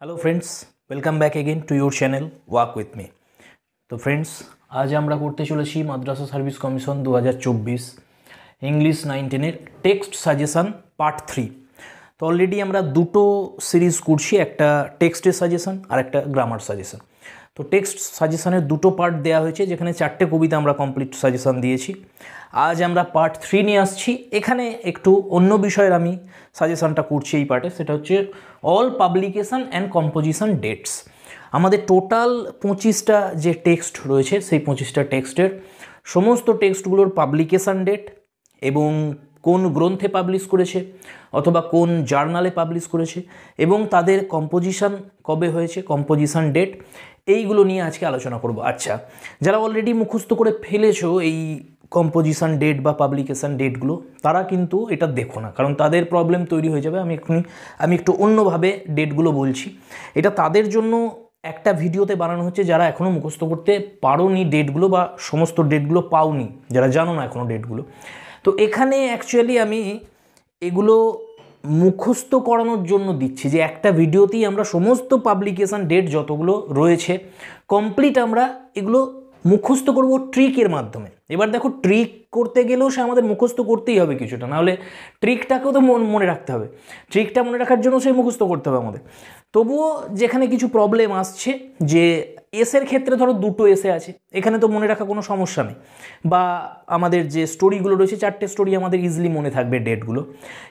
Hello friends, welcome back again to your channel work with me. तो friends, आज আমরা করতে চলেছি মাদ্রাসা সার্ভিস কমিশন 2024 ইংলিশ 19 এর টেক্সট সাজেশন পার্ট 3। তো অলরেডি আমরা দুটো সিরিজ করছি, একটা টেক্সটের সাজেশন আর একটা গ্রামার সাজেশন। তো টেক্সট সাজেশনের দুটো পার্ট দেওয়া হয়েছে, যেখানে 4টে কবিতা আমরা কমপ্লিট সাজেশন দিয়েছি। আজ আমরা পার্ট 3 নিয়ে আসছি। এখানে একটু অন্য বিষয়ের আমি সাজেশনটা করছি এই পার্টে, সেটা হচ্ছে all publication and composition dates. আমাদের টোটাল 25টা যে টেক্সট রয়েছে, সেই 25টা টেক্সটের সমস্ত টেক্সটগুলোর পাবলিকেশন ডেট এবং কোন গ্রন্থে পাবলিশ করেছে অথবা কোন জার্নালে পাবলিশ করেছে এবং তাদের কম্পোজিশন কবে হয়েছে, কম্পোজিশন ডেট, এইগুলো নিয়ে আজকে আলোচনা করব। আচ্ছা, যারা অলরেডি মুখস্থ করে ফেলেছো এই কম্পোজিশন ডেট বা পাবলিকেশন ডেটগুলো, তারা কিন্তু এটা দেখো না, কারণ তাদের প্রবলেম তৈরি হয়ে যাবে। আমি একটু অন্যভাবে ডেটগুলো বলছি। এটা তাদের জন্য একটা ভিডিওতে বানানো হচ্ছে যারা এখনও মুখস্থ করতে পারোনি ডেটগুলো বা সমস্ত ডেটগুলো পাওনি, যারা জানো না এখনও ডেটগুলো। তো এখানে অ্যাকচুয়ালি আমি এগুলো মুখস্থ করানোর জন্য দিচ্ছি, যে একটা ভিডিওতেই আমরা সমস্ত পাবলিকেশন ডেট যতগুলো রয়েছে কমপ্লিট আমরা এগুলো মুখস্থ করব ট্রিকের মাধ্যমে। এবার দেখো, ট্রিক করতে গেলেও সে আমাদের মুখস্থ করতেই হবে কিছুটা, নাহলে ট্রিকটাকেও তো মনে রাখতে হবে। ট্রিকটা মনে রাখার জন্য সে মুখস্থ করতে হবে আমাদের। তবুও যেখানে কিছু প্রবলেম আসছে, যে এসের ক্ষেত্রে ধরো দুটো এসে আছে, এখানে তো মনে রাখা কোনো সমস্যা নেই, বা আমাদের যে স্টোরিগুলো রয়েছে 4টে স্টোরি আমাদের ইজিলি মনে থাকবে ডেটগুলো।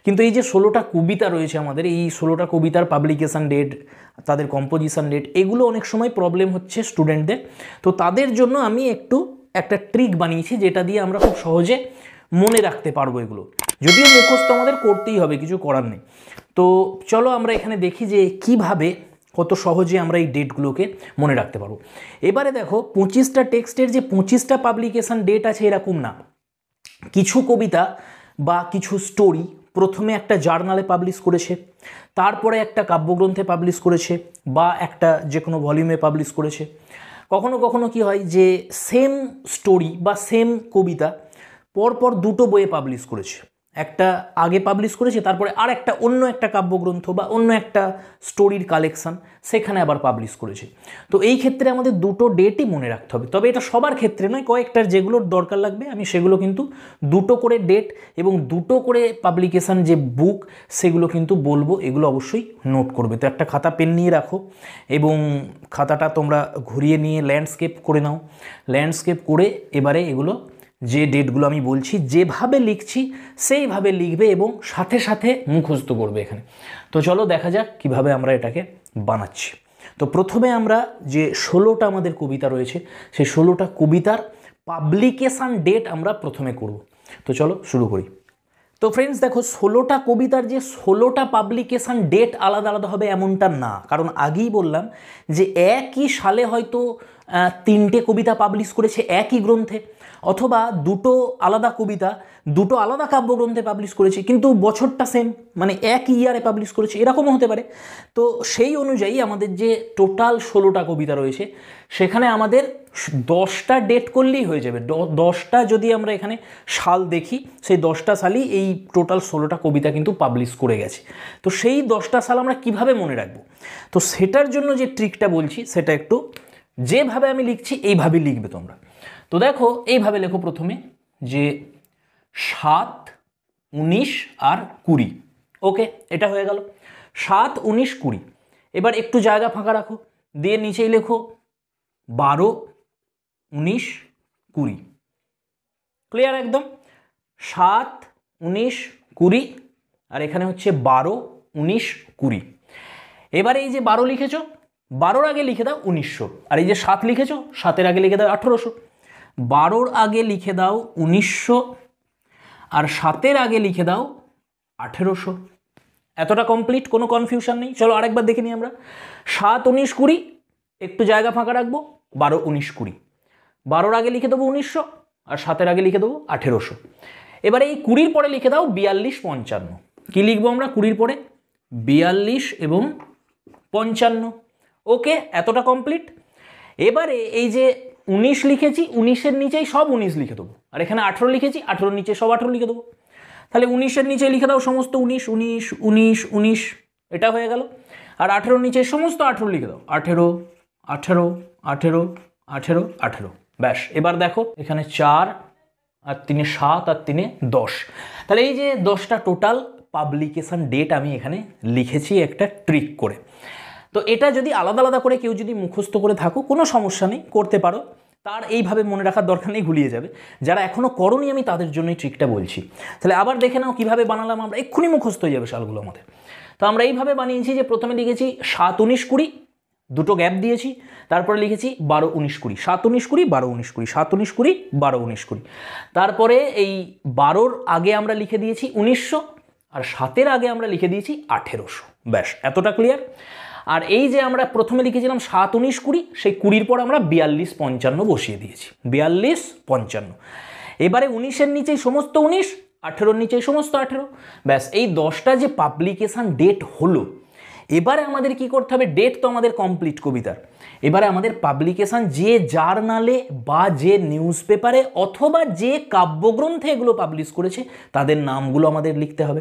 কিন্তু এই যে 16টা কবিতা রয়েছে আমাদের, এই 16টা কবিতার পাবলিকেশন ডেট, তাদের কম্পোজিশন ডেট, এগুলো অনেক সময় প্রবলেম হচ্ছে স্টুডেন্টদের। তো তাদের জন্য আমি একটা ট্রিক বানিয়েছি, যেটা দিয়ে আমরা খুব সহজে মনে রাখতে পারবো এগুলো। যদিও মুখস্থ আমাদের করতেই হবে, কিছু করার নেই। তো চলো আমরা এখানে দেখি যে কিভাবে কত সহজে আমরা এই ডেটগুলোকে মনে রাখতে পারবো। এবারে দেখো, 25টা টেক্সটের যে 25টা পাবলিকেশন ডেট আছে এরকম না। কিছু কবিতা বা কিছু স্টোরি প্রথমে একটা জার্নালে পাবলিশ করেছে, তারপরে একটা কাব্যগ্রন্থে পাবলিশ করেছে, বা একটা যে কোনো ভলিউমে পাবলিশ করেছে। কখনো কখনো কি হয় যে সেম স্টোরি বা সেম কবিতা পরপর দুটো বইয়ে পাবলিশ করেছে। একটা আগে পাবলিশ করেছে, তারপরে আর একটা অন্য একটা কাব্যগ্রন্থ বা অন্য একটা স্টোরির কালেকশন সেখানে আবার পাবলিশ করেছে। তো এই ক্ষেত্রে আমাদের দুটো ডেটই মনে রাখতে হবে। তবে এটা সবার ক্ষেত্রে নয়, কয়েকটার যেগুলোর দরকার লাগবে আমি সেগুলো কিন্তু দুটো করে ডেট এবং দুটো করে পাবলিকেশন যে বুক সেগুলো কিন্তু বলবো, এগুলো অবশ্যই নোট করবে। তো একটা খাতা পেন নিয়ে রাখো এবং খাতাটা তোমরা ঘুরিয়ে নিয়ে ল্যান্ডস্কেপ করে নাও। ল্যান্ডস্কেপ করে এবারে এগুলো যে ডেটগুলো আমি বলছি যেভাবে লিখছি সেইভাবে লিখবে এবং সাথে সাথে মুখস্থ করবে এখানে। তো চলো দেখা যাক কিভাবে আমরা এটাকে বানাচ্ছি। তো প্রথমে আমরা যে 16টা আমাদের কবিতা রয়েছে, সেই 16টা কবিতার পাবলিকেশান ডেট আমরা প্রথমে করব। তো চলো শুরু করি। তো ফ্রেন্ডস দেখো, 16টা কবিতার যে 16টা পাবলিকেশান ডেট আলাদা আলাদা হবে এমনটা না, কারণ আগেই বললাম যে একই সালে হয়তো 3টে কবিতা পাবলিশ করেছে একই গ্রন্থে, অথবা দুটো আলাদা কবিতা দুটো আলাদা কাব্যগ্রন্থে পাবলিশ করেছে, কিন্তু বছরটা সেম, মানে একই ইয়ারে পাবলিশ করেছে, এরকমও হতে পারে। তো সেই অনুযায়ী আমাদের যে টোটাল 16টা কবিতা রয়েছে, সেখানে আমাদের 10টা ডেট করলেই হয়ে যাবে। 10টা যদি আমরা এখানে সাল দেখি, সেই 10টা সালই এই টোটাল 16টা কবিতা কিন্তু পাবলিশ করে গেছে। তো সেই 10টা সাল আমরা কিভাবে মনে রাখবো? তো সেটার জন্য যে ট্রিকটা বলছি সেটা একটু যেভাবে আমি লিখছি এইভাবেই লিখবে তোমরা। তো দেখো, এইভাবে লেখো প্রথমে যে 7, 19 আর 20। ওকে, এটা হয়ে গেল 7, 19, 20। এবার একটু জায়গা ফাঁকা রাখো, দিয়ে নিচেই লেখো 12, 19, 20। ক্লিয়ার একদম? 7, 19, 20 আর এখানে হচ্ছে 12, 19, 20। এবারে এই যে 12 লিখেছো, 12-র আগে লিখে দাও 1900, আর এই যে 7 লিখেছো, 7-এর আগে লিখে দাও 1800। 12-র আগে লিখে দাও 1900 আর 7-এর আগে লিখে দাও 1800। এতটা কমপ্লিট, কোনো কনফিউশন নেই। চলো আরেকবার দেখে নিই আমরা। 7, 19, 20, একটু জায়গা ফাঁকা রাখবো, 12, 19, 20। 12-র আগে লিখে দেবো 1900 আর 7-এর আগে লিখে দেবো 1800। এবারে এই 20-র পরে লিখে দাও 42, 55। কি লিখবো আমরা 20-র পরে? 42 এবং 55। ওকে, এতটা কমপ্লিট। এবারে এই যে 19 লিখেছি, 19-এর নিচেই সব 19 লিখে দেবো, আর এখানে 18 লিখেছি, 18-র নিচে সব 18 লিখে দেবো। তাহলে 19-এর নিচে লিখে দাও সমস্ত 19, 19, 19, 19। এটা হয়ে গেল। আর 18 নিচে সমস্ত 18 লিখে দাও, 18 18 18 18 18, ব্যাস। এবার দেখো এখানে 4 আর 3 7 আর 3 10, তাহলে এই যে 10টা টোটাল পাবলিকেশন ডেট আমি এখানে লিখেছি একটা ট্রিক করে। তো এটা যদি আলাদা আলাদা করে কেউ যদি মুখস্থ করে থাকো কোনো সমস্যা নেই, করতে পারো, তার এইভাবে মনে রাখার দরকার নেই, ভুলিয়ে যাবে। যারা এখনও করনি আমি তাদের জন্যই ট্রিকটা বলছি। তাহলে আবার দেখে নাও কীভাবে বানালাম আমরা, এক্ষুনি মুখস্থ হয়ে যাবে সালগুলো আমাদের। তো আমরা এইভাবে বানিয়েছি যে প্রথমে লিখেছি 7 19 20, দুটো গ্যাপ দিয়েছি, তারপরে লিখেছি 12 19 20, 7 19 20 12 19 20, 7 19 20 12 19 20, তারপরে এই 12-র আগে আমরা লিখে দিয়েছি 1900, আর 7-এর আগে আমরা লিখে দিয়েছি 1800, ব্যাস। এতটা ক্লিয়ার। আর এই যে আমরা প্রথমে লিখেছিলাম 7 19 20, সেই 20-র পর আমরা 42 55 বসিয়ে দিয়েছি, 42 55। এবারে 19-এর নিচেই সমস্ত 19, 18-র নিচেই সমস্ত 18, ব্যাস। এই 10টা যে পাবলিকেশন ডেট হলো, এবারে আমাদের কি করতে হবে, ডেট তো আমাদের কমপ্লিট কবিতার, এবারে আমাদের পাবলিকেশন যে জার্নালে বা যে নিউজ পেপারে অথবা যে কাব্যগ্রন্থে এগুলো পাবলিশ করেছে তাদের নামগুলো আমাদের লিখতে হবে।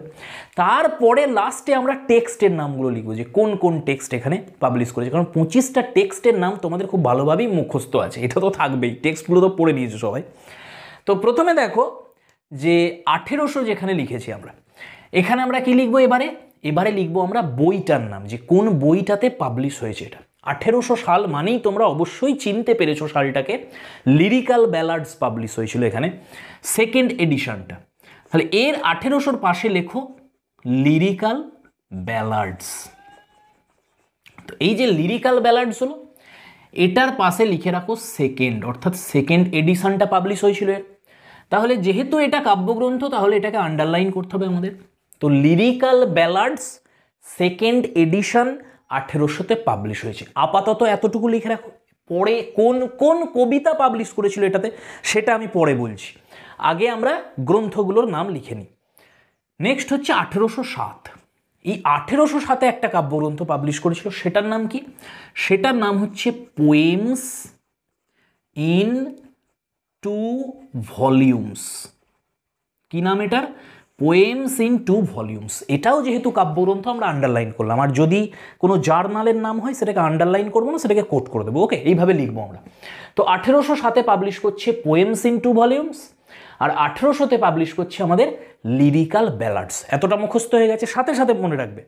তারপরে লাস্টে আমরা টেক্সটের নামগুলো লিখবো, যে কোন কোন টেক্সট এখানে পাবলিশ করেছে, কারণ 25টা টেক্সটের নাম তোমাদের খুব ভালোভাবেই মুখস্থ আছে, এটা তো থাকবেই, টেক্সটগুলো তো পড়ে নিয়েছো সবাই। তো প্রথমে দেখো যে 1800 যেখানে লিখেছি আমরা, এখানে আমরা কি লিখবো, এবারে লিখবো আমরা বইটার নাম, যে কোন বইটাতে পাবলিশ হয়েছে। এটা 1800 সাল মানেই তোমরা অবশ্যই চিনতে পেরেছো সালটাকে, লিরিক্যাল ব্যালাডস পাবলিশ হয়েছিল এখানে, সেকেন্ড এডিশনটা। তাহলে এর 1800-র পাশে লেখো লিরিক্যাল ব্যালাডস। তো এই যে লিরিক্যাল ব্যালাডস হলো, এটার পাশে লিখে রাখো সেকেন্ড, অর্থাৎ সেকেন্ড এডিশনটা পাবলিশ হয়েছিল এর। তাহলে যেহেতু এটা কাব্যগ্রন্থ, তাহলে এটাকে আন্ডারলাইন করতে হবে আমাদের। তো লিরিক্যাল ব্যালাডস সেকেন্ড এডিশন 1800-তে পাবলিশ হয়েছে। আপাতত এতটুকু লিখে রাখো, পরে কোন কোন কবিতা পাবলিশ করেছিল এটাতে সেটা আমি পরে বলছি, আগে আমরা গ্রন্থগুলোর নাম লিখে নিই। নেক্সট হচ্ছে 1807। এই 1807-এ একটা কাব্যগ্রন্থ পাবলিশ করেছিল, সেটার নাম কি, সেটার নাম হচ্ছে পোয়েমস ইন 2 ভলিউমস। কি নাম এটার, পোয়েমস ইন 2 ভলিউমস। এটাও যেহেতু কাব্যগ্রন্থ আমরা আন্ডারলাইন করলাম, আর যদি কোনো জার্নালের নাম হয় সেটাকে আন্ডারলাইন করবো না, সেটাকে কোট করে দেবো। ওকে, এইভাবে লিখবো আমরা। তো 1807-এ পাবলিশ করছে পোয়েমস ইন 2 ভলিউমস, আর 1800-তে পাবলিশ করছে আমাদের লিরিক্যাল ব্যালাডস। এতটা মুখস্থ হয়ে গেছে, সাথে সাথে মনে রাখবে।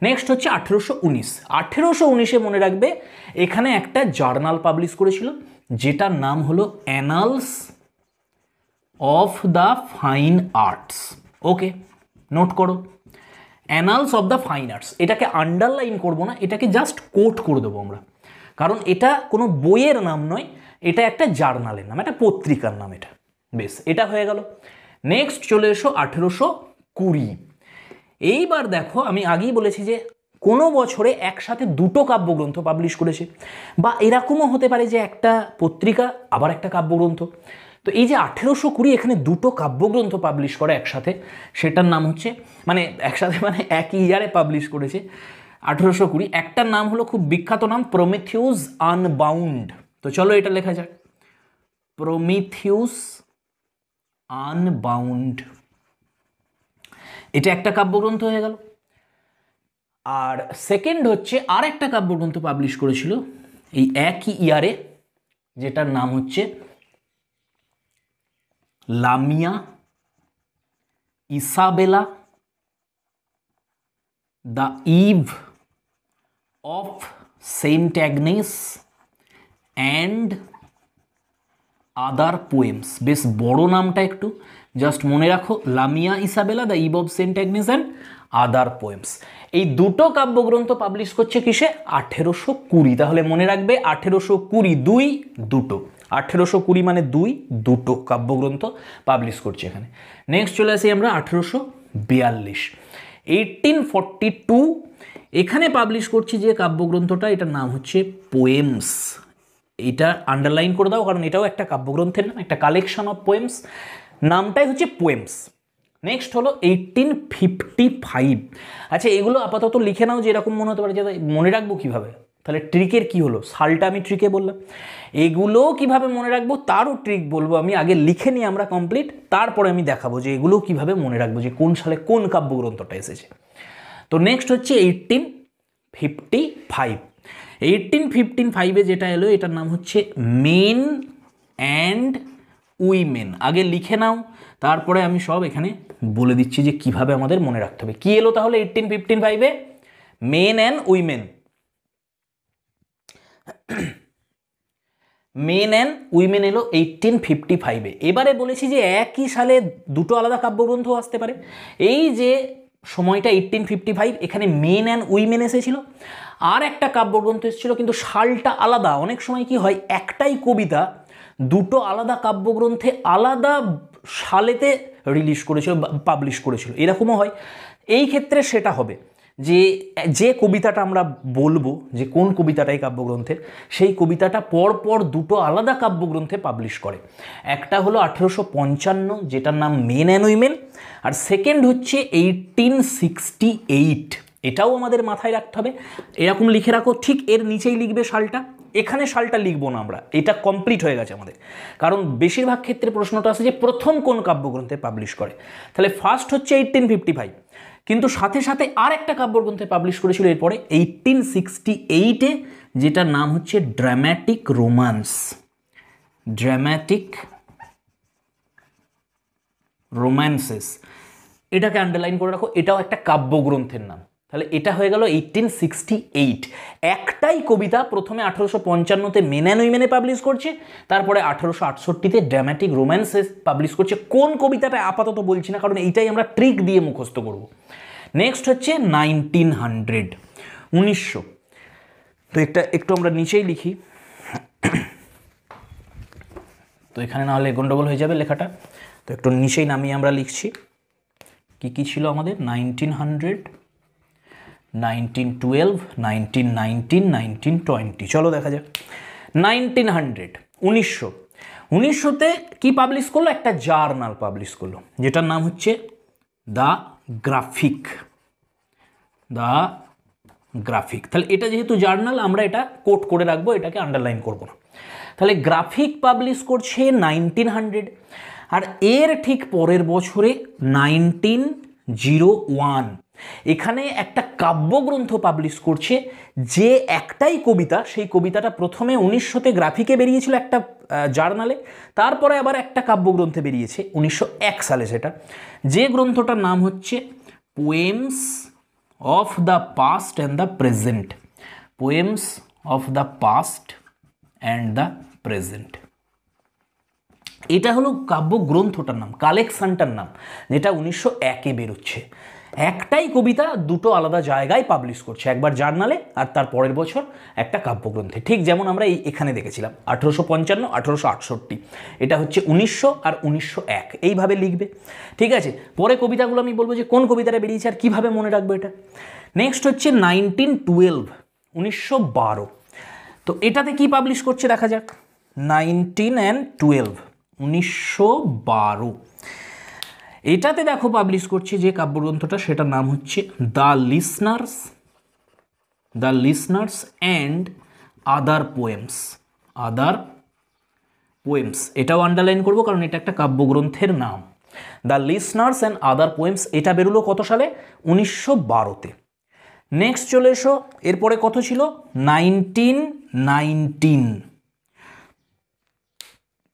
নেক্সট হচ্ছে 1819। 1819-এ মনে রাখবে এখানে একটা জার্নাল পাবলিশ করেছিল, যেটার নাম হলো Annals of the Fine Arts. Okay, note করো, Annals of the Fine Arts. এটাকে আন্ডারলাইন করবো না, এটাকে জাস্ট কোট করে দেবো আমরা, কারণ এটা কোনো বইয়ের নাম নয়, এটা একটা জার্নালের নাম, একটা পত্রিকার নাম এটা। বেশ, এটা হয়ে গেল। নেক্সট চলে এসো 1820। এইবার দেখো, আমি আগেই বলেছি যে কোনো বছরে একসাথে দুটো কাব্যগ্রন্থ পাবলিশ করেছে, বা এরকমও হতে পারে যে একটা পত্রিকা আবার একটা কাব্যগ্রন্থ। তো এই যে 1820 এখানে দুটো কাব্যগ্রন্থ পাবলিশ করে একসাথে, সেটার নাম হচ্ছে, মানে একসাথে মানে একই ইয়ারে পাবলিশ করেছে 1820। একটার নাম হলো খুব বিখ্যাত নাম, প্রমিথিউস আনবাউন্ড। তো চলো এটা লেখা যাক, প্রমিথিউস আনবাউন্ড। এটা একটা কাব্যগ্রন্থ হয়ে গেল। আর সেকেন্ড হচ্ছে আর একটা কাব্যগ্রন্থ পাবলিশ করেছিল এই একই ইয়ারে, যেটার নাম হচ্ছে Lamia Isabella the Eve of Saint Agnes and other poems. বেশ বড় নামটা, একটু জাস্ট মনে রাখো, Lamia Isabella the Eve of Saint Agnes and other poems. এই দুটো কাব্যগ্রন্থ পাবলিশ করছে কিসে, 1820। তাহলে মনে রাখবে 1820 2 দুটো, 1820 মানে দুটো কাব্যগ্রন্থ পাবলিশ করছে এখানে। নেক্সট চলে আসি আমরা 1842। 1842 এখানে পাবলিশ করছি যে কাব্যগ্রন্থটা, এটার নাম হচ্ছে পোয়েমস। এটা আন্ডারলাইন করে দাও, কারণ এটাও একটা কাব্যগ্রন্থের নাম, একটা কালেকশন অফ পোয়েমস, নামটাই হচ্ছে পোয়েমস। নেক্সট হলো 1855। আচ্ছা, এগুলো আপাতত লিখে নাও, যে এরকম মনে হতে পারে যে মনে রাখবো কীভাবে, তাহলে ট্রিকের কি হলো, সালটা আমি ট্রিকে বললাম, এগুলো কিভাবে মনে রাখবো তারও ট্রিক বলবো আমি। আগে লিখে নিই আমরা কমপ্লিট, তারপরে আমি দেখাবো যে এগুলো কিভাবে মনে রাখবো, যে কোন সালে কোন কাব্যগ্রন্থটা এসেছে। তো তো নেক্সট হচ্ছে 1855। 1855-এ যেটা এলো এটার নাম হচ্ছে মেন অ্যান্ড উইমেন। আগে লিখে নাও, তারপরে আমি সব এখানে বলে দিচ্ছি যে কিভাবে আমাদের মনে রাখতে হবে। কি এলো তাহলে 1855-এ? Men and Women. Men and Women এলো 1855-এ। এবারে বলেছি যে একই সালে দুটো আলাদা কাব্যগ্রন্থ আসতে পারে। এই যে সময়টা 1855, এখানে মেন অ্যান্ড উইমেন এসেছিল, আর একটা কাব্যগ্রন্থ এসেছিল কিন্তু সালটা আলাদা। অনেক সময় কি হয়, একটাই কবিতা দুটো আলাদা কাব্যগ্রন্থে আলাদা সালেতে রিলিজ করেছিল, পাবলিশ করেছিল, এরকমও হয়। এই ক্ষেত্রে সেটা হবে যে যে কবিতাটা আমরা বলবো যে কোন কবিতাটা এই কাব্যগ্রন্থের, সেই কবিতাটা পরপর দুটো আলাদা কাব্যগ্রন্থে পাবলিশ করে। একটা হলো 1855, যেটার নাম মেন অ্যান্ড উইমেন, আর সেকেন্ড হচ্ছে 1868। এটাও আমাদের মাথায় রাখতে হবে। এরকম লিখে রাখো, ঠিক এর নিচেই লিখবে সালটা। এখানে সালটা লিখবো না আমরা, এটা কমপ্লিট হয়ে গেছে আমাদের, কারণ বেশিরভাগ ক্ষেত্রে প্রশ্নটা আসে যে প্রথম কোন কাব্যগ্রন্থে পাবলিশ করে। তাহলে ফার্স্ট হচ্ছে 1855, কিন্তু সাথে সাথে আর একটা কাব্যগ্রন্থে পাবলিশ করেছিল এরপরে 1868-এ, যেটার নাম হচ্ছে ড্রামাটিক রোম্যান্স। ড্রামাটিক রোম্যান্সেস, এটাকে আন্ডারলাইন করে রাখো, এটাও একটা কাব্যগ্রন্থের নাম। তাহলে এটা হয়ে গেল 1868। একটাই কবিতা প্রথমে 1855-তে মেন অ্যান্ড উইমেনে পাবলিশ করছে, তারপরে 1868-তে ড্রামাটিক রোম্যান্সেস পাবলিশ করছে। কোন কবিতাটা আপাতত বলছি না, কারণ এইটাই আমরা ট্রিক দিয়ে মুখস্থ করব। নেক্সট হচ্ছে 1900, 1900। তো একটু আমরা নিচেই লিখি, তো এখানে না হলে গন্ডগোল হয়ে যাবে লেখাটা। তো একটু নিচেই নামিয়ে আমরা লিখছি কি কি ছিল আমাদের। 1900, 1912, 1919, 1920। চলো দেখা যাক। 1900, 1900, 1900-তে কি পাবলিশ করলো? একটা জার্নাল পাবলিশ করলো, যেটার নাম হচ্ছে দ্য গ্রাফিক। The graphic. তাহলে এটা যেহেতু জার্নাল, আমরা এটা কোট করে রাখবো, এটাকে আন্ডারলাইন করব না। তাহলে গ্রাফিক পাবলিশ করছে 1900, আর এর ঠিক পরের বছরে 1901 এখানে একটা কাব্যগ্রন্থ পাবলিশ করছে, যে একটাই কবিতা, সেই কবিতাটা প্রথমে 1900-তে গ্রাফিকে বেরিয়েছিল একটা জার্নালে, তারপরে আবার একটা কাব্যগ্রন্থে বেরিয়েছে 1901 সালে, সেটা যে গ্রন্থটার নাম হচ্ছে poems of the past and the present. Poems of the past and the present, এটা হলো কাব্যগ্রন্থটার নাম, কালেকশনটার নাম, যেটা 1901-এ বেরোচ্ছে। একটাই কবিতা দুটো আলাদা জায়গায় পাবলিশ করছে, একবার জার্নালে আর তার পরের বছর একটা কাব্যগ্রন্থে। ঠিক যেমন আমরা এখানে দেখেছিলাম 1855, 1868, এটা হচ্ছে 1900 আর 1901, এইভাবে লিখবে। ঠিক আছে, পরে কবিতাগুলো আমি বলবো যে কোন কবিতাটা বেরিয়েছে আর কীভাবে মনে রাখবো এটা। নেক্সট হচ্ছে 1912, 1912। তো এটাতে কি পাবলিশ করছে দেখা যাক। 1912, 1912, এটাতে দেখো পাবলিশ করছে যে কাব্যগ্রন্থটা, সেটার নাম হচ্ছে the listeners, the listeners and other poems. Other poems, এটাও আন্ডারলাইন করবো কারণ এটা একটা কাব্যগ্রন্থের নাম। The listeners and other poems, এটা বেরোলো কত সালে? 1912-তে। নেক্সট চলে এসো, এরপরে কত ছিল? 1919,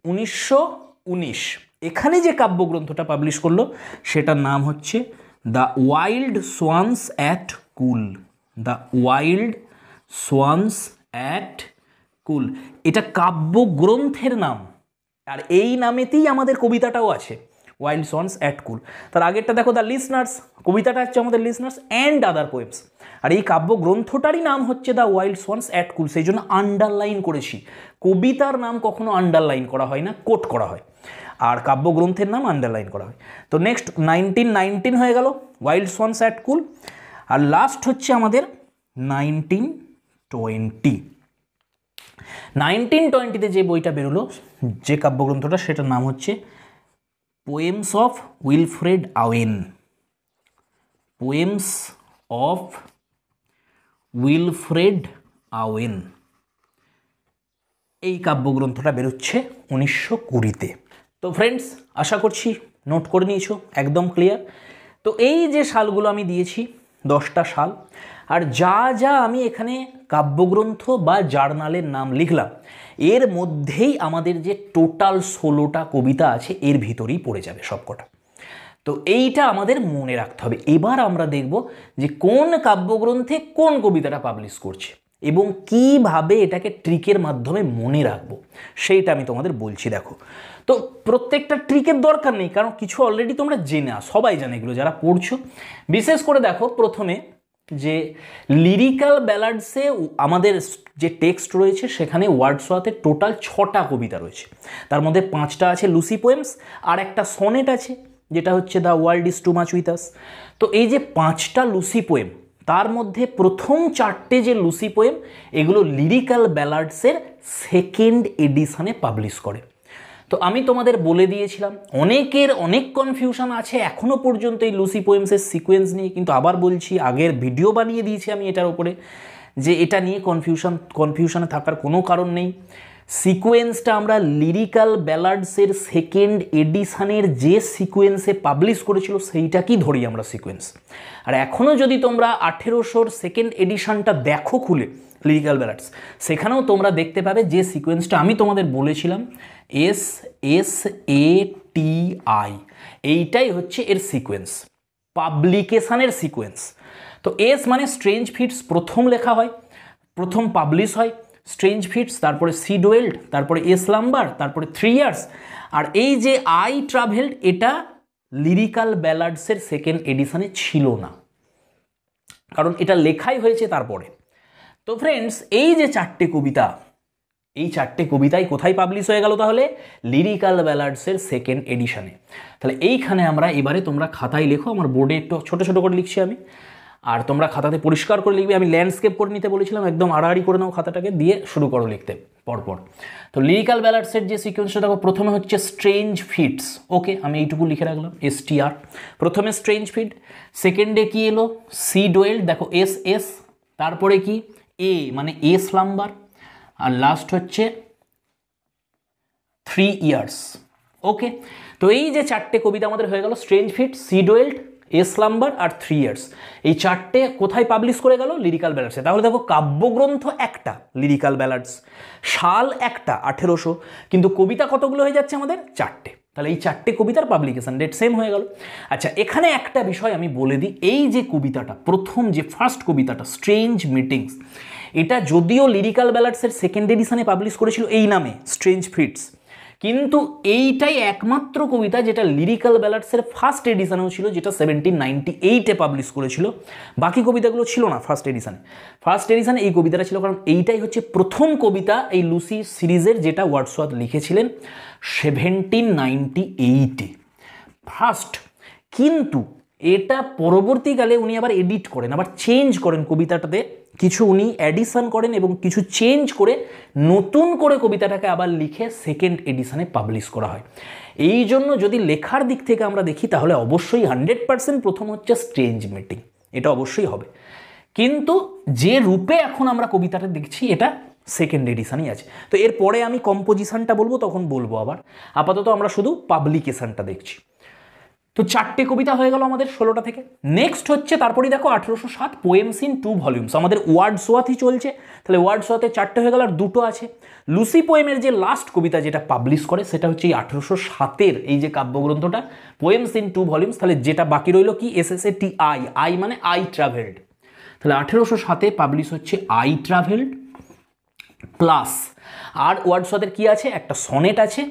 1919। এখানে যে কাব্যগ্রন্থটা পাবলিশ করলো সেটার নাম হচ্ছে The Wild swans at Coole. The Wild swans at Coole, এটা কাব্যগ্রন্থের নাম, আর এই নামেতেই আমাদের কবিতাটাও আছে, ওয়াইল্ড সোয়ান্স অ্যাট কুল। তার আগেরটা দেখো দ্য লিসনার্স, কবিতাটা হচ্ছে আমাদের লিসনার্স অ্যান্ড আদার পোয়েমস, আর এই কাব্যগ্রন্থটারই নাম হচ্ছে দ্য ওয়াইল্ড সোয়ান্স অ্যাট কুল। সেই জন্য আন্ডারলাইন করেছি, কবিতার নাম কখনো আন্ডারলাইন করা হয় না, কোট করা হয়, আর কাব্যগ্রন্থের নাম আন্ডারলাইন করা হয়। তো নেক্সট 1919 হয়ে গেল, ওয়াইল্ড সোয়ান্স অ্যাট কুল। আর লাস্ট হচ্ছে আমাদের 1920। 1920-তে যে বইটা বেরোলো, যে কাব্যগ্রন্থটা, সেটার নাম হচ্ছে poems of Wilfred Owen. Poems of Wilfred Owen, এই কাব্যগ্রন্থটা বেরোচ্ছে 1920-তে। তো ফ্রেন্ডস, আশা করছি নোট করে নিয়েছো, একদম ক্লিয়ার। তো এই যে সালগুলো আমি দিয়েছি, 10টা সাল, আর যা যা আমি এখানে কাব্যগ্রন্থ বা জার্নালের নাম লিখলাম এর মধ্যেই আমাদের যে টোটাল 16টা কবিতা আছে এর ভিতরেই পড়ে যাবে সবকটা। তো এইটা আমাদের মনে রাখতে হবে। এবার আমরা দেখব যে কোন কাব্যগ্রন্থে কোন কবিতাটা পাবলিশ করছে এবং কিভাবে এটাকে ট্রিকের মাধ্যমে মনে রাখবো সেইটা আমি তোমাদের বলছি। দেখো, তো প্রত্যেকটা ট্রিকের দরকার নেই, কারণ কিছু অলরেডি তোমরা জেনে সবাই জানে এগুলো যারা পড়ছো। বিশেষ করে দেখো প্রথমে যে লিরিক্যাল ব্যালাডসে আমাদের যে টেক্সট রয়েছে সেখানে ওয়ার্ডসওয়ার্থের টোটাল 6টা কবিতা রয়েছে। তার মধ্যে 5টা আছে লুসি পোয়েমস আর একটা সনেট আছে যেটা হচ্ছে the world is too much with us. তো এই যে 5টা লুসি পোয়েম, তার মধ্যে প্রথম 4টে যে লুসি পোয়েম এগুলো লিরিক্যাল ব্যালাডসের সেকেন্ড এডিশনে পাবলিশ করে। তো আমি তোমাদের বলে দিয়েছিলাম অনেকের অনেক কনফিউশন আছে এখনও পর্যন্ত এই লুসি পোয়েমসের সিকোয়েন্স নিয়ে, কিন্তু আবার বলছি আগের ভিডিও বানিয়ে দিয়েছি আমি এটার উপরে যে এটা নিয়ে কনফিউশনে থাকার কোনো কারণ নেই। সিকোয়েন্সটা আমরা লিরিক্যাল ব্যালাডসের সেকেন্ড এডিশনের যে সিকোয়েন্সে পাবলিশ করেছিল সেইটাকেই ধরি আমরা সিকোয়েন্স। আর এখনও যদি তোমরা 1800 সেকেন্ড এডিশনটা দেখো খুলে লিরিক্যাল ব্যালাডস, সেখানেও তোমরা দেখতে পাবে যে সিকোয়েন্সটা আমি তোমাদের বলেছিলাম SSATI, এইটাই হচ্ছে এর সিকোয়েন্স, পাবলিকেশানের সিকোয়েন্স। তো এস মানে স্ট্রেঞ্জ ফিটস প্রথম লেখা হয়, প্রথম পাবলিশ হয় স্ট্রেঞ্জ ফিটস, তারপরে সি ডুয়েল্ড, তারপরে এ স্লাম্বার, তারপরে 3 ইয়ার্স। আর এই যে আই ট্রাভেলড এটা লিরিক্যাল ব্যালাডসের সেকেন্ড এডিশনে ছিল না, কারণ এটা লেখাই হয়েছে তারপরে। তো ফ্রেন্ডস, এই যে 4টে কবিতা, এই 4টে কবিতাই কোথায় পাবলিশ হয়ে গেল তাহলে? লিরিক্যাল ব্যালাডসের সেকেন্ড এডিশনে। তাহলে এইখানে আমরা এবারে তোমরা খাতায় লেখো, আমার বোর্ডে একটু ছোট ছোট করে লিখছি আমি, আর তোমরা খাতাতে পরিষ্কার করে লিখবে। আমি ল্যান্ডস্কেপ করে নিতে বলেছিলাম, একদম আড়াআড়ি করে নাও খাতাটাকে, দিয়ে শুরু করো লিখতে পরপর। তো লিরিক্যাল ব্যালাডসের যে সিকোয়েন্সটা দেখো, প্রথমে হচ্ছে স্ট্রেঞ্জ ফিটস, ওকে আমি এইটুকু লিখে রাখলাম STR, প্রথমে স্ট্রেঞ্জ ফিট, সেকেন্ডে কি এলো সি ডুয়েল্ড, দেখো SS, তারপরে কি এ মানে এ স্লাম্বার, আর লাস্ট হচ্ছে 3 ইয়ার্স। ওকে, তো এই যে 4টে কবিতা আমাদের হয়ে গেল, স্ট্রেঞ্জ ফিট, সি ডুয়েল্ড, এ স্লাম্বার আর 3 ইয়ার্স, এই 4টে কোথায় পাবলিশ করে গেল? লিরিক্যাল ব্যালাডসে। তাহলে দেখো কাব্যগ্রন্থ একটা, লিরিক্যাল ব্যালাডস, সাল একটা 1800, কিন্তু কবিতা কতগুলো হয়ে যাচ্ছে আমাদের? 4টে। তাহলে এই 4টে কবিতার পাবলিকেশন ডেট সেম হয়ে গেল। আচ্ছা, এখানে একটা বিষয় আমি বলে দিই, এই যে কবিতাটা প্রথম যে ফার্স্ট কবিতাটা স্ট্রেঞ্জ মিটিংস, এটা যদিও লিরিক্যাল ব্যালাডসের সেকেন্ড এডিশনে পাবলিশ করেছিল এই নামে স্ট্রেঞ্জ ফিটস, কিন্তু এইটাই একমাত্র কবিতা যেটা লিরিক্যাল ব্যালাডসের ফার্স্ট এডিশনেও ছিল, যেটা 1798-এ পাবলিশ করেছিল। বাকি কবিতাগুলো ছিল না ফার্স্ট এডিশনে। ফার্স্ট এডিশনে এই কবিতাটা ছিল, কারণ এইটাই হচ্ছে প্রথম কবিতা এই লুসি সিরিজের যেটা ওয়ার্ডসওয়ার্থ লিখেছিলেন 1798-এ ফার্স্ট। কিন্তু এটা পরবর্তীকালে উনি আবার এডিট করেন, আবার চেঞ্জ করেন কবিতাটাতে, কিছু উনি অ্যাডিশন করেন এবং কিছু চেঞ্জ করে নতুন করে কবিতাটাকে আবার লিখে সেকেন্ড এডিশনে পাবলিশ করা হয়। এই জন্য যদি লেখার দিক থেকে আমরা দেখি তাহলে অবশ্যই 100% প্রথম হচ্ছে স্ট্রেঞ্জ মিটিং, এটা অবশ্যই হবে। কিন্তু যে রূপে এখন আমরা কবিতাটা দেখছি এটা সেকেন্ড এডিশনই আছে। তো এরপরে আমি কম্পোজিশনটা বলবো, তখন বলবো আবার। আপাতত আমরা শুধু পাবলিকেশনটা দেখছি। তো 4টে কবিতা হয়ে গেল আমাদের 16টা থেকে। নেক্সট হচ্ছে তারপরেই দেখো 1807 পোয়েমস ইন 2 ভলিউমস, আমাদের ওয়ার্ডসওয়ার্থই চলছে। তাহলে ওয়ার্ডসওয়ার্থে 4টে হয়ে গেল, আর 2টো আছে। লুসি পোয়েমের যে লাস্ট কবিতা যেটা পাবলিশ করে সেটা হচ্ছে এই 1807-এর এই যে কাব্যগ্রন্থটা পোয়েমস ইন 2 ভলিউমস। তাহলে যেটা বাকি রইল কি SSATI, আই মানে আই ট্রাভেলড। তাহলে 1807-এ পাবলিশ হচ্ছে আই ট্রাভেলড প্লাস, আর ওয়ার্ডসওয়ার্থের কি আছে? একটা সনেট আছে,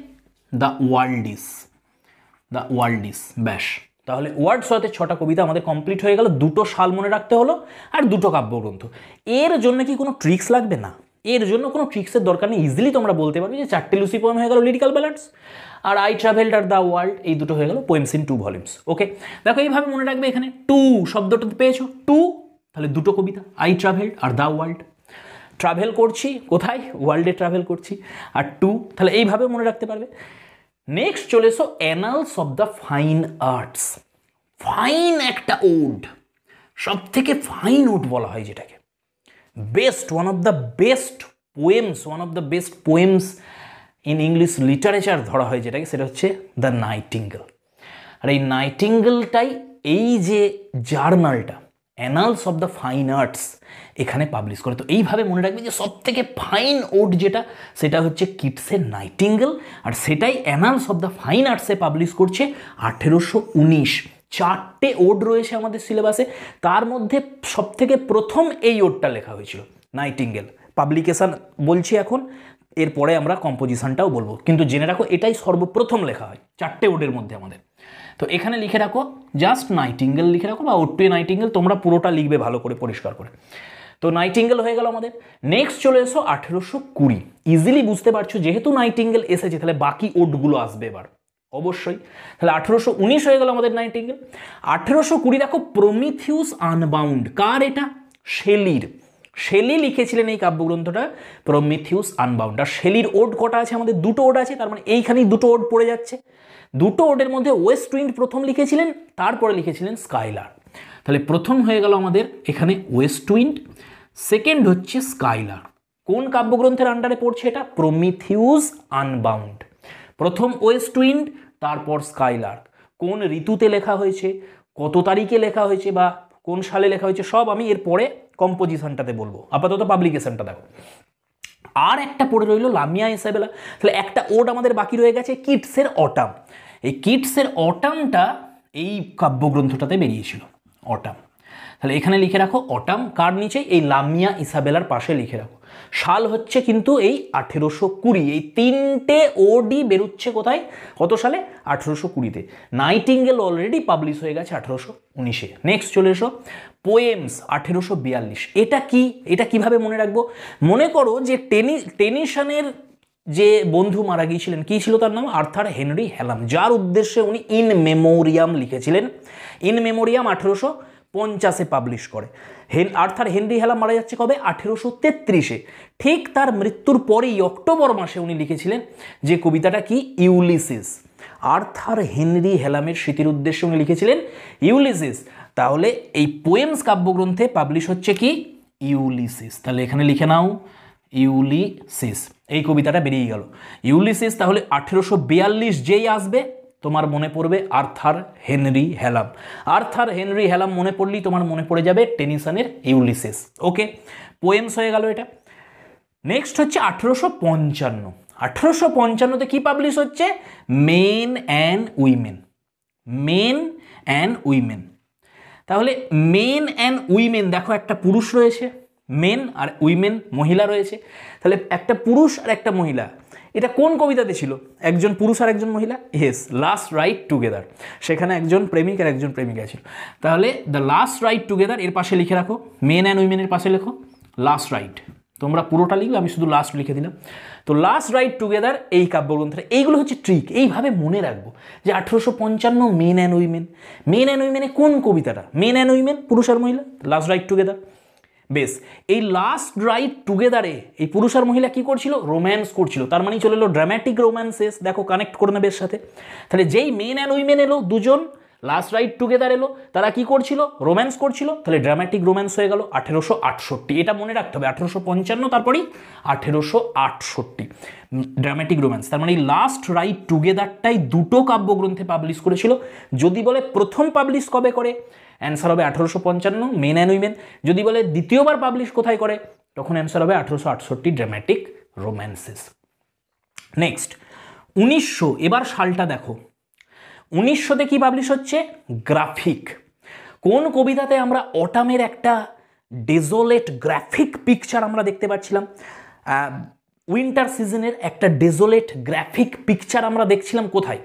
দ্য ওয়ার্ল্ড ইজ, ব্যাস। তাহলে ওয়ার্ডসওয়ার্থের 6টা কবিতা আমাদের কমপ্লিট হয়ে গেল। 2টো সাল মনে রাখতে হলো আর 2টো কাব্যগ্রন্থ। এর জন্য কি কোনো ট্রিক্স লাগবে? না, এর জন্য কোনো ট্রিক্সের দরকার নেই। ইজিলি তোমরা বলতে পারবে যে 4টে লুসি পোয়েম হয়ে গেল লিরিক্যাল ব্যালাডস, আর আই ট্রাভেলড আর দ্য ওয়ার্ল্ড, এই দুটো হয়ে গেল পোয়েমস ইন 2 ভলিউমস। ওকে, দেখো এইভাবে মনে রাখবে। এখানে 2 শব্দটা পেয়েছো, 2, তাহলে 2টো কবিতা, আই ট্রাভেলড আর দ্য ওয়ার্ল্ড। ট্রাভেল করছি কোথায়? ওয়ার্ল্ডে ট্রাভেল করছি, আর 2, তাহলে এইভাবে মনে রাখতে পারবে। নেক্সট চলে এসো annals of the Fine Arts. Fine একটা ওড, সব থেকে ফাইন ওড বলা হয় যেটাকে, best, one of the best poems in English literature ধরা হয় যেটাকে, সেটা হচ্ছে দ্য নাইটিঙ্গেল। আর এই নাইটিঙ্গেলটাই এই যে জার্নালটা Annals of the Fine Arts এখানে পাবলিশ করে। তো এইভাবে মনে রাখবে যে সব থেকে ফাইন ওড যেটা সেটা হচ্ছে কিটসের নাইটিঙ্গেল, আর সেটাই অ্যানালস অফ দ্য ফাইন আর্টসে পাবলিশ করছে 1819। 4টে ওড রয়েছে আমাদের সিলেবাসে, তার মধ্যে সবথেকে প্রথম এই ওডটা লেখা হয়েছিল নাইটিঙ্গেল। পাবলিকেশান বলছি এখন, এরপরে আমরা কম্পোজিশনটাও বলবো, কিন্তু জেনে রাখো এটাই সর্বপ্রথম লেখা হয় 4টে ওডের মধ্যে আমাদের। তো এখানে লিখে রাখো জাস্ট নাইটিঙ্গেল লিখে রাখো, বা ওড টু এ নাইটিঙ্গেল, তোমরা পুরোটা লিখবে ভালো করে পরিষ্কার করে। তো নাইটিঙ্গেল হয়ে গেল আমাদের। নেক্সট চলে এসো 1820। ইজিলি বুঝতে পারছো যেহেতু নাইটিঙ্গেল এসেছে তাহলে বাকি ওডগুলো আসবে এবার অবশ্যই। তাহলে 1819 হয়ে গেল আমাদের নাইটিঙ্গেল। 1820 দেখো প্রমিথিউস আনবাউন্ড, কার এটা? শেলির। শেলি লিখেছিলেন এই কাব্যগ্রন্থটা প্রমিথিউস আনবাউন্ড। আর শেলির ওড কটা আছে আমাদের? 2টো ওড আছে, তার মানে এইখানেই 2টো ওড পড়ে যাচ্ছে। 2টো ওডের মধ্যে ওয়েস্ট উইন্ড প্রথম লিখেছিলেন, তারপরে লিখেছিলেন স্কাইলার। তাহলে প্রথম হয়ে গেল আমাদের এখানে ওয়েস্ট উইন্ড, সেকেন্ড হচ্ছে স্কাইলার। কোন কাব্যগ্রন্থের আন্ডারে পড়ছে এটা? Prometheus unbound. প্রথম ওয়েস্ট উইন্ড, তারপর স্কাইলার। কোন ঋতুতে লেখা হয়েছে, কত তারিখে লেখা হয়েছে, বা কোন সালে লেখা হয়েছে, সব আমি এরপরে কম্পোজিশনটাতে বলবো। আপাতত পাবলিকেশনটা দেখো। আর একটা পড়ে রইল লামিয়া ইসাবেলা। তাহলে একটা ওড আমাদের বাকি রয়ে গেছে কিটসের অটাম। এই কিটসের অটামটা এই কাব্যগ্রন্থটাতে বেরিয়েছিল, অটাম। তাহলে এখানে লিখে রাখো অটাম, কার নিচে? এই লামিয়া ইসাবেলার পাশে লিখে রাখো। সাল হচ্ছে কিন্তু এই 1820। এই 3টে ওডি বেরোচ্ছে কোথায়, কত সালে? 1820-তে। নাইটিঙ্গেল অলরেডি পাবলিশ হয়ে গেছে 1819-এ। নেক্সট চলে এসো পোয়েমস 1842। এটা কি? এটা কিভাবে মনে রাখবো? মনে করো যে টেনিসনের যে বন্ধু মারা গিয়েছিলেন, কি ছিল তার নাম? আর্থার হেনরি হ্যালাম, যার উদ্দেশ্যে উনি ইন মেমোরিয়াম লিখেছিলেন। ইন মেমোরিয়াম 1850-এ পাবলিশ করে। আর্থার হেনরি হ্যালাম মারা যাচ্ছে কবে? 1833-এ। ঠিক তার মৃত্যুর পরেই অক্টোবর মাসে উনি লিখেছিলেন যে কবিতাটা কি? ইউলিসিস। আর্থার হেনরি হ্যালামের স্মৃতির উদ্দেশ্যে উনি লিখেছিলেন ইউলিসিস। তাহলে এই পোয়েমস কাব্যগ্রন্থে পাবলিশ হচ্ছে কি? ইউলিসিস। তাহলে এখানে লিখে নাও ইউলিসিস। এই কবিতাটা বেরিয়ে গেল ইউলিসিস। তাহলে 1842 যেই আসবে তোমার মনে পড়বে আর্থার হেনরি হ্যালাম। আর্থার হেনরি হ্যালাম মনে পড়লেই তোমার মনে পড়ে যাবে টেনিসনের ইউলিসিস। ওকে, পোয়েমস হয়ে গেল এটা। নেক্সট হচ্ছে 1855। 1855-তে কি পাবলিশ হচ্ছে? Main and Women. Men and women. তাহলে মেন অ্যান্ড উইমেন, দেখো একটা পুরুষ রয়েছে, মেন, আর উইমেন মহিলা রয়েছে। তাহলে একটা পুরুষ আর একটা মহিলা, এটা কোন কবিতাতে ছিল? একজন পুরুষ আর একজন মহিলা, ইয়েস, লাস্ট রাইড টুগেদার। সেখানে একজন প্রেমিক আর একজন প্রেমিকা ছিল। তাহলে দ্য লাস্ট রাইড টুগেদার এর পাশে লিখে রাখো, মেন অ্যান্ড উইমেনের পাশে লেখো লাস্ট রাইড। তোমরা পুরোটা লিখবে, আমি শুধু লাস্ট লিখে দিলাম। তো লাস্ট রাইড টুগেদার এই কাব্যগ্রন্থটা, এইগুলো হচ্ছে ট্রিক। এইভাবে মনে রাখবো যে 1855 Men and Women. Men and উইমেনে কোন কবিতাটা? মেন অ্যান্ড উইমেন, পুরুষ আর মহিলা, লাস্ট রাইড টুগেদার। বেশ, এই লাস্ট রাইড টুগেদারে এই পুরুষ আর মহিলা কি করছিল? রোম্যান্স করছিল। তার মানে চলে এলো ড্রামাটিক রোম্যান্সেস। দেখো কানেক্ট করে নেবে এর সাথে। তাহলে যেই মেন অ্যান্ড উইমেন এলো দুজন, লাস্ট রাইড টুগেদার এলো, তারা কি করছিল? রোম্যান্স করছিল। তাহলে ড্রামাটিক রোম্যান্স হয়ে গেল 1868। এটা মনে রাখতে হবে, 1855 তারপরেই 1868 ড্রামাটিক রোম্যান্স। তার মানে এই লাস্ট রাইড টুগেদারটাই 2টো কাব্যগ্রন্থে পাবলিশ করেছিল। যদি বলে প্রথম পাবলিশ কবে করে, অ্যান্সার হবে 1855 মেন অ্যান্ড উইমেন। যদি বলে দ্বিতীয়বার পাবলিশ কোথায় করে, তখন অ্যান্সার হবে 1868 ড্রামাটিক রোম্যান্সেস। নেক্সট 1900, এবার সালটা দেখো। 1900-তে কি পাবলিশ হচ্ছে? গ্রাফিক। কোন কবিতাতে আমরা অটামের একটা ডেজোলেট গ্রাফিক পিকচার আমরা দেখতে পাচ্ছিলাম? উইন্টার সিজনের একটা ডেজোলেট গ্রাফিক পিকচার আমরা দেখছিলাম কোথায়?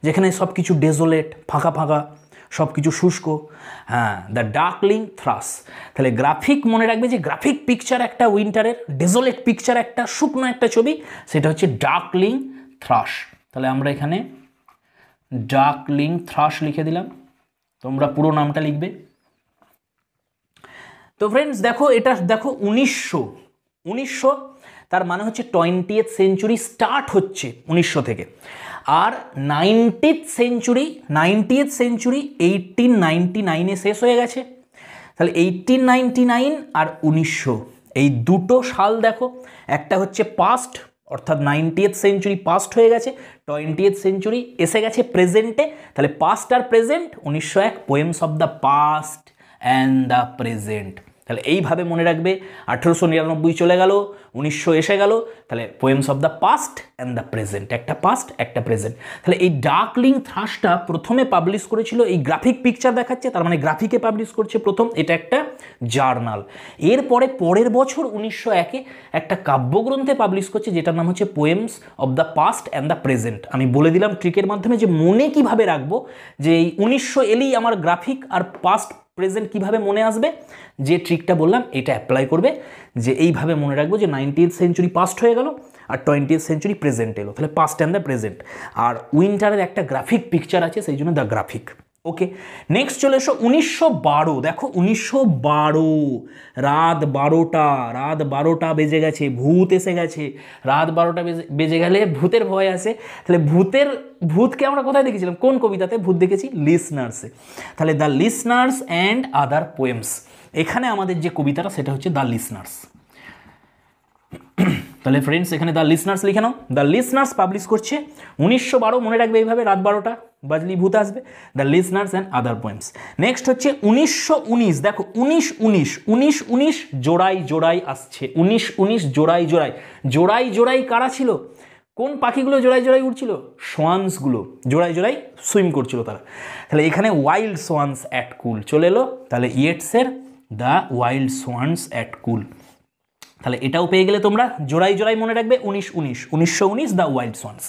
যেখানে সব কিছু ডেজোলেট, ফাঁকা ফাঁকা, সব কিছু শুষ্ক। হ্যাঁ, দ্য ডার্কলিং থ্রাস। তাহলে গ্রাফিক মনে রাখবে যে গ্রাফিক পিকচার একটা উইন্টারের, ডেজোলেট পিকচার একটা, শুকনো একটা ছবি, সেটা হচ্ছে ডার্কলিং থ্রাস। তাহলে আমরা এখানে ডার্কলিং থ্রাস লিখে দিলাম, তোমরা পুরো নামটা লিখবে। তো ফ্রেন্ডস দেখো, এটা দেখো 1900 তার মানে হচ্ছে 20th সেঞ্চুরি স্টার্ট হচ্ছে 1900 থেকে। আর 90th সেঞ্চুরি 1899-এ শেষ হয়ে গেছে। তাহলে 1899 আর 1900 এই 2টো সাল দেখো, একটা হচ্ছে পাস্ট, অর্থাৎ 90th সেঞ্চুরি পাস্ট হয়ে গেছে, 20th সেঞ্চুরি এসে গেছে প্রেজেন্টে। তাহলে পাস্ট আর present, 1901 poems of the past and the present. তাহলে এইভাবে মনে রাখবে, 1899 চলে গেল, 1900 এসে গেল, তাহলে poems of the past and the present, একটা পাস্ট একটা প্রেজেন্ট। তাহলে এই ডার্কলিং থ্রাশটা প্রথমে পাবলিশ করেছিল, এই গ্রাফিক পিকচার দেখাচ্ছে, তার মানে গ্রাফিকে পাবলিশ করছে প্রথম, এটা একটা জার্নাল। এরপরে পরের বছর 1901-এ একটা কাব্যগ্রন্থে পাবলিশ করছে যেটার নাম হচ্ছে poems of the past and the present. আমি বলে দিলাম ট্রিকের মাধ্যমে যে মনে কিভাবে রাখবো, যে এই 1900 এলেই আমার গ্রাফিক আর পাস্ট প্রেজেন্ট কিভাবে মনে আসবে, যে ট্রিকটা বললাম এটা অ্যাপ্লাই করবে, যে এইভাবে মনে রাখবো যে 19th সেঞ্চুরি পাস্ট হয়ে গেল আর 20th সেঞ্চুরি প্রেজেন্ট এলো, তাহলে পাস্ট অ্যান্ড দ্য প্রেজেন্ট। আর উইন্টারের একটা গ্রাফিক পিকচার আছে, সেই জন্য দ্য গ্রাফিক। ওকে, নেক্সট চলে এসো 1912। দেখো 1912, রাত 12টা বেজে গেছে, ভূত এসে গেছে। রাত 12টা বেজে গেলে ভূতের ভয় আসে, তাহলে ভূতকে আমরা কোথায় দেখেছিলাম, কোন কবিতাতে ভূত দেখেছি? লিসনার্সে। তাহলে the listeners and other poems, এখানে আমাদের যে কবিতাটা সেটা হচ্ছে দ্য লিসনার্স। তাহলে ফ্রেন্ডস এখানে দ্য লিসনার্স লিখে নাও, দ্য লিসনার্স পাবলিশ করছে 1912, মনে রাখবে এইভাবে, রাত 12টা বাজলি ভূত আসবে, the listeners and other poems. Next হচ্ছে 1919, দেখো 1919 জোড়াই আসছে, 1919 জোড়াই কারা ছিল? কোন পাখিগুলো জোড়াই উঠছিল? সোয়ান্সগুলো জোড়াই সুইম করছিল তারা। তাহলে এখানে ওয়াইল্ড সোয়ান্স অ্যাট কুল চলে এলো, তাহলে ইয়েটসের দ্য ওয়াইল্ড সোয়ান্স অ্যাট কুল। তাহলে এটাও পেয়ে গেলে তোমরা, জোড়াই মনে রাখবে 1919 দ্য ওয়াইল্ড সোয়ান্স,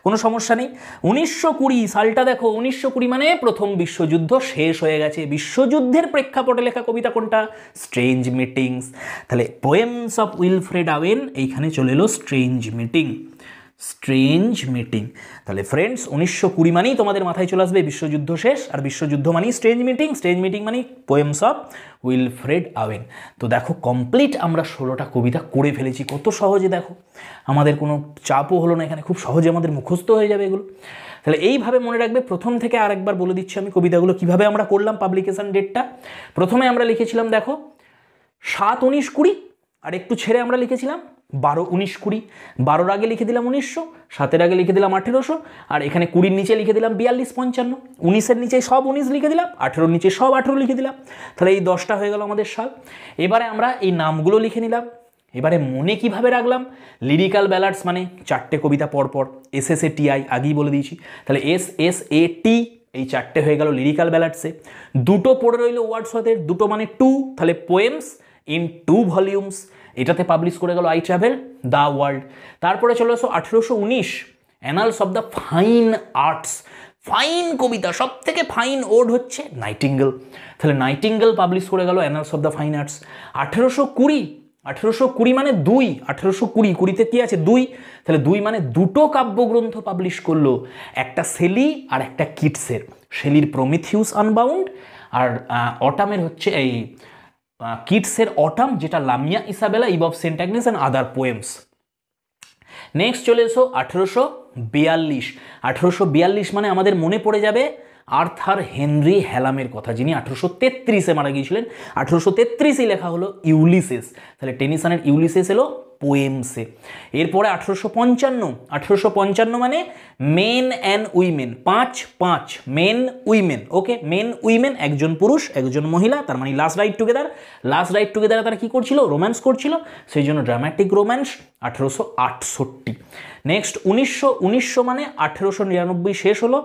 কোনো সমস্যা নেই। 1920 সালটা দেখো, 1920 মানে প্রথম বিশ্বযুদ্ধ শেষ হয়ে গেছে, বিশ্বযুদ্ধের প্রেক্ষাপটে লেখা কবিতা কোনটা? Strange meetings. তাহলে পোয়েমস অফ উইলফ্রেড ওয়েন, এইখানে চলে এলো স্ট্রেঞ্জ মিটিং। তাহলে ফ্রেন্ডস 1920 মানেই তোমাদের মাথায় চলে আসবে বিশ্বযুদ্ধ শেষ, আর বিশ্বযুদ্ধ মানেই স্ট্রেঞ্জ মিটিং মানেই পোয়েমস অফ উইলফ্রেড ওয়েন। তো দেখো কমপ্লিট আমরা 16টা কবিতা করে ফেলেছি, কত সহজে, দেখো আমাদের কোনো চাপও হলো না এখানে, খুব সহজে আমাদের মুখস্থ হয়ে যাবে এগুলো। তাহলে এইভাবে মনে রাখবে। প্রথম থেকে আরেকবার বলে দিচ্ছি আমি কবিতাগুলো কিভাবে আমরা করলাম, পাবলিকেশন ডেটটা। প্রথমে আমরা লিখেছিলাম দেখো 7-19-20, আর একটু ছেড়ে আমরা লিখেছিলাম 12-19-20। 12-র আগে লিখে দিলাম 1900, 7-এর আগে লিখে দিলাম 1800, আর এখানে 20-র নিচে লিখে দিলাম 42-55, 19-এর নিচে সব 19 লিখে দিলাম, 18-র নিচে সব 18 লিখে দিলাম। তাহলে এই 10টা হয়ে গেল আমাদের সাল। এবারে আমরা এই নামগুলো লিখে নিলাম। এবারে মনে কিভাবে রাখলাম, লিরিক্যাল ব্যালাডস মানে 4টে কবিতা পরপর, SSATI আগেই বলে দিয়েছি, তাহলে SSAT এই 4টে হয়ে গেল লিরিক্যাল ব্যালাডসে। 2টো পড়ে রইল ওয়ার্ডসওয়ার্থের, 2টো মানে 2, তাহলে পোয়েমস ইন 2 ভলিউমস, এটাতে পাবলিশ করে গেল আই ট্রাভেল দ্য ওয়ার্ল্ড। তারপরে চলে আসো 1819, Annals of the Fine Arts, fine কবিতা, সব থেকে ফাইন ওড হচ্ছে নাইটিঙ্গেল, তাহলে নাইটিঙ্গেল পাবলিশ করে গেল Annals of the Fine Arts. 1820 মানে 2, 1820-20-তে কি আছে? 2, তাহলে 2 মানে 2টো কাব্যগ্রন্থ পাবলিশ করলো, একটা শেলি আর একটা কিটসের। শেলির প্রমিথিউস আনবাউন্ড, আর অটামের হচ্ছে এই কিটসের অটাম, যেটা Lamia Isabella, Eve of Saint Agnes and other poems. Next চলে এসো 1842। 1842 মানে আমাদের মনে পড়ে যাবে আর্থার হেনরি হ্যালামের কথা, যিনি 1833-এ মারা গিয়েছিলেন। 1833-এই লেখা হলো ইউলিসেস, তাহলে টেনিসনের ইউলিসেস এলো পোয়েমসে। এরপরে 1855 মানে men and women, 5 men women. Okay, men women, একজন পুরুষ একজন মহিলা, তার মানে লাস্ট রাইড টুগেদারে তারা কি করছিল? রোম্যান্স করছিল, সেই জন্য ড্রামাটিক রোম্যান্স 1868। নেক্সট 1900 মানে 1899 শেষ হলো,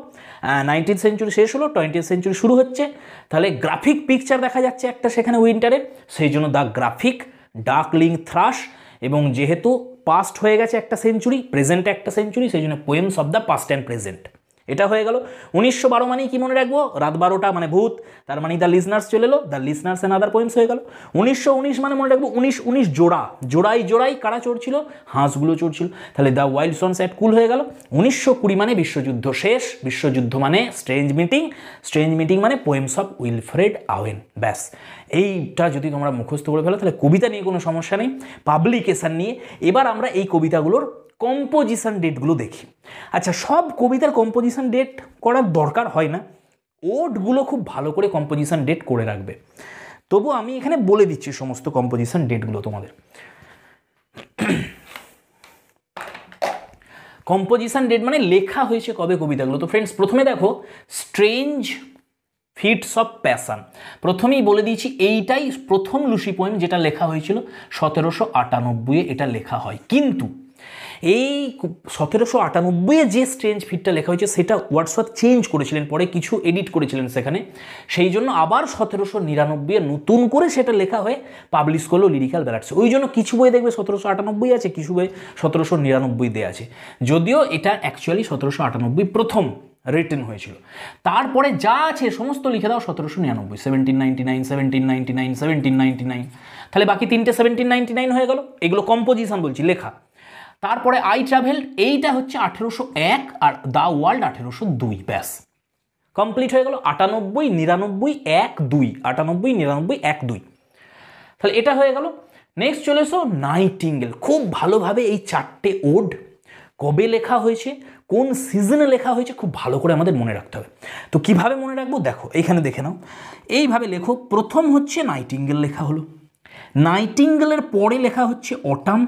19th সেঞ্চুরি শেষ হলো, 20th সেঞ্চুরি শুরু হচ্ছে। তাহলে গ্রাফিক পিকচার দেখা যাচ্ছে একটা সেখানে উইন্টারের, সেই জন্য দ্য গ্রাফিক, ডার্কলিং থ্রাশ, এবং যেহেতু পাস্ট হয়ে গেছে একটা সেঞ্চুরি, প্রেজেন্টে একটা সেঞ্চুরি, সেই জন্য poems of the past and present, এটা হয়ে গেল। 1912 মানেই কি মনে রাখবো? রাত 12টা মানে ভূত, তার মানে দ্য লিসনার্স চলে এলো, the listeners and other poems হয়ে গেল। 1919 মানে মনে রাখবো 1919 জোড়াই কারা চড়ছিল? হাঁসগুলো চড়ছিল, তাহলে দ্য ওয়াইল্ড সোয়ান্স অ্যাট কুল হয়ে গেল। 1920 মানে বিশ্বযুদ্ধ শেষ, বিশ্বযুদ্ধ মানে স্ট্রেঞ্জ মিটিং মানে পোয়েমস অফ উইলফ্রেড ওয়েন। ব্যাস, এইটা যদি তোমরা মুখস্থ করে ফেলো তাহলে কবিতা নিয়ে কোনো সমস্যা নেই, পাবলিকেশন নিয়ে। এবার আমরা এই কবিতাগুলোর কম্পোজিশন ডেটগুলো দেখি। আচ্ছা, সব কবিতার কম্পোজিশন ডেট করার দরকার হয় না, ওডগুলো খুব ভালো করে কম্পোজিশন ডেট করে রাখবে। তবু আমি এখানে বলে দিচ্ছি সমস্ত কম্পোজিশন ডেটগুলো তোমাদের। কম্পোজিশন ডেট মানে লেখা হয়েছে কবে কবিতাগুলো। তো ফ্রেন্ডস প্রথমে দেখো স্ট্রেঞ্জ ফিটস অফ প্যাশন। প্রথমেই বলে দিয়েছি এইটাই প্রথম লুসি পোয়েম যেটা লেখা হয়েছিল 1798-এ এটা লেখা হয়। কিন্তু এই 1798-এ যে স্ট্রেঞ্জ ফিটটা লেখা হয়েছে সেটা ওয়ার্ডসওয়ার্থ চেঞ্জ করেছিলেন, পরে কিছু এডিট করেছিলেন সেখানে, সেই জন্য আবার 1799-এ নতুন করে সেটা লেখা হয়ে পাবলিশ করলো লিরিক্যাল ব্যালাডস। ওই জন্য কিছু বই দেখবে 1798 আছে, কিছু বই 1799 দেওয়া আছে, যদিও এটা অ্যাকচুয়ালি 1798 প্রথম রিটেন হয়েছিল। তারপরে যা আছে সমস্ত লিখে দাও 1799, 1799, 1799, 1799, তাহলে বাকি তিনটে 1799 হয়ে গেল। এগুলো কম্পোজিশন বলছি, লেখা। তারপরে আই ট্রাভেল, এইটা হচ্ছে 1801 আর দ্য ওয়ার্ল্ড 1802, ব্যাস কমপ্লিট হয়ে গেল। 98, 99, 1, 2, 98, 99, 1, 2, তাহলে এটা হয়ে গেল। নেক্সট চলে এসো নাইটিঙ্গেল। খুব ভালোভাবে এই চারটে ওড কবে লেখা হয়েছে, কোন সিজনে লেখা হয়েছে খুব ভালো করে আমাদের মনে রাখতে হবে। তো কিভাবে মনে রাখবো দেখো, এইখানে দেখে নাও, এইভাবে লেখো। প্রথম হচ্ছে নাইটিঙ্গেল লেখা হলো, নাইটিঙ্গেলের পরে লেখা হচ্ছে অটাম,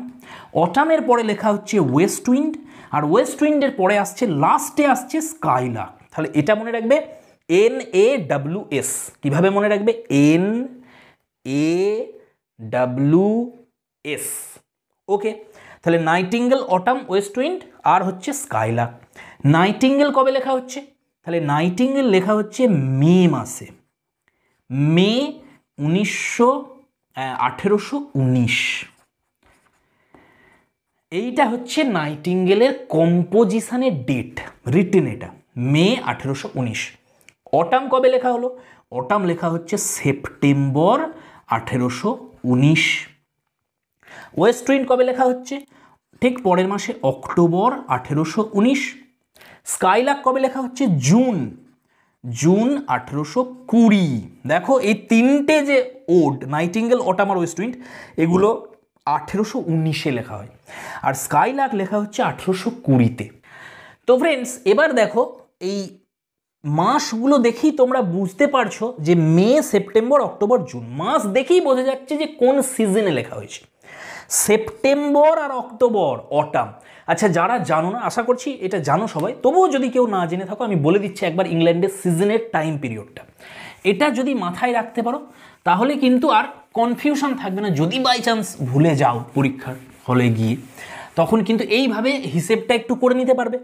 অটামের পরে লেখা হচ্ছে ওয়েস্ট উইন্ড, আর ওয়েস্ট উইন্ডের পরে আসছে লাস্টে আসছে স্কাইলার্ক। তাহলে এটা মনে রাখবে NAWS। কিভাবে মনে রাখবে? NAWS। ওকে, তাহলে নাইটিঙ্গেল, অটাম, ওয়েস্ট উইন্ড আর হচ্ছে স্কাইলার্ক। নাইটিঙ্গেল কবে লেখা হচ্ছে? তাহলে নাইটিঙ্গেল লেখা হচ্ছে মে মাসে, মে 1819। এইটা হচ্ছে নাইটিঙ্গেলের কম্পোজিশনের ডেট, রিটেন এটা মে 1819। অটাম কবে লেখা হলো? অটাম লেখা হচ্ছে সেপ্টেম্বর 1819। ওয়েস্ট উইন্ড কবে লেখা হচ্ছে? ঠিক পরের মাসে অক্টোবর 1819। স্কাইলার্ক কবে লেখা হচ্ছে? জুন 1820। দেখো এই তিনটে যে ওড, নাইটিঙ্গেল, অটাম আর ওয়েস্ট উইন্ড, এগুলো 1819-এ লেখা হয়, আর স্কাইলার্ক লেখা হচ্ছে 1820-তে। তো ফ্রেন্ডস, এবার দেখো এই মাসগুলো দেখেই তোমরা বুঝতে পারছো যে মে, সেপ্টেম্বর, অক্টোবর, জুন, মাস দেখেই বোঝা যাচ্ছে যে কোন সিজনে লেখা হয়েছে। সেপ্টেম্বর আর অক্টোবর অটাম। আচ্ছা, যারা জানো না, আশা করছি এটা জানো সবাই, তবুও যদি কেউ না জেনে থাকো আমি বলে দিচ্ছি একবার ইংল্যান্ডের সিজনের টাইম পিরিয়ডটা। এটা যদি মাথায় রাখতে পারো তাহলে কিন্তু আর কনফিউশন থাকবে না। যদি বাই চান্স ভুলে যাও পরীক্ষার হলে গিয়ে, তখন কিন্তু এইভাবে হিসেবটা একটু করে নিতে পারবে।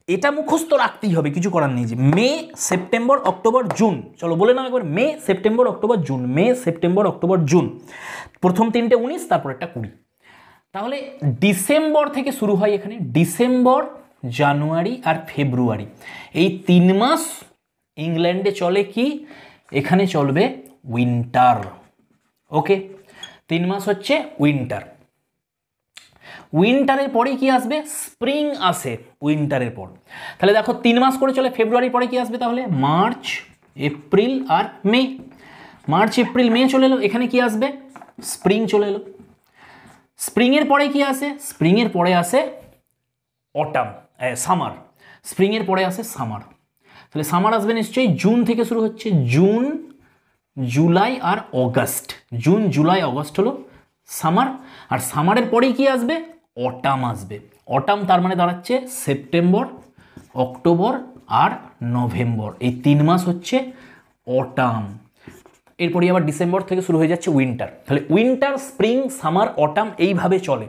এটা মুখস্থ রাখতেই হবে, কিছু করার নেই। যে মে, সেপ্টেম্বর, অক্টোবর, জুন, চলো বলে নাও একবার, মে, সেপ্টেম্বর, অক্টোবর, জুন, মে, সেপ্টেম্বর, অক্টোবর, জুন। প্রথম তিনটে 19, তারপর একটা 20। তাহলে ডিসেম্বর থেকে শুরু হয় এখানে, ডিসেম্বর, জানুয়ারি আর ফেব্রুয়ারি, এই 3 মাস ইংল্যান্ডে চলে কি? এখানে চলবে উইন্টার। ওকে, 3 মাস হচ্ছে উইন্টার। উইন্টারের পরে কি আসবে? স্প্রিং আসে উইন্টারের পর। তাহলে দেখো 3 মাস করে চলে, ফেব্রুয়ারির পরে কি আসবে? তাহলে মার্চ, এপ্রিল আর মে। মার্চ, এপ্রিল, মে চলে এলো, এখানে কি আসবে? স্প্রিং চলে এলো। স্প্রিংয়ের পরে কি আসে? স্প্রিংয়ের পরে আসে অটাম, সামার। স্প্রিংয়ের পরে আসে সামার। তাহলে সামার আসবে নিশ্চয়ই, জুন থেকে শুরু হচ্ছে, জুন, জুলাই আর অগাস্ট। জুন, জুলাই, অগাস্ট হলো সামার। আর সামারের পরেই কি আসবে? অটাম আসবে। অটাম তার মানে দাঁড়াচ্ছে সেপ্টেম্বর, অক্টোবর আর নভেম্বর, এই 3 মাস হচ্ছে অটাম। এরপরই আবার ডিসেম্বর থেকে শুরু হয়ে যাচ্ছে উইন্টার। তাহলে উইন্টার, স্প্রিং, সামার, অটাম এইভাবে চলে।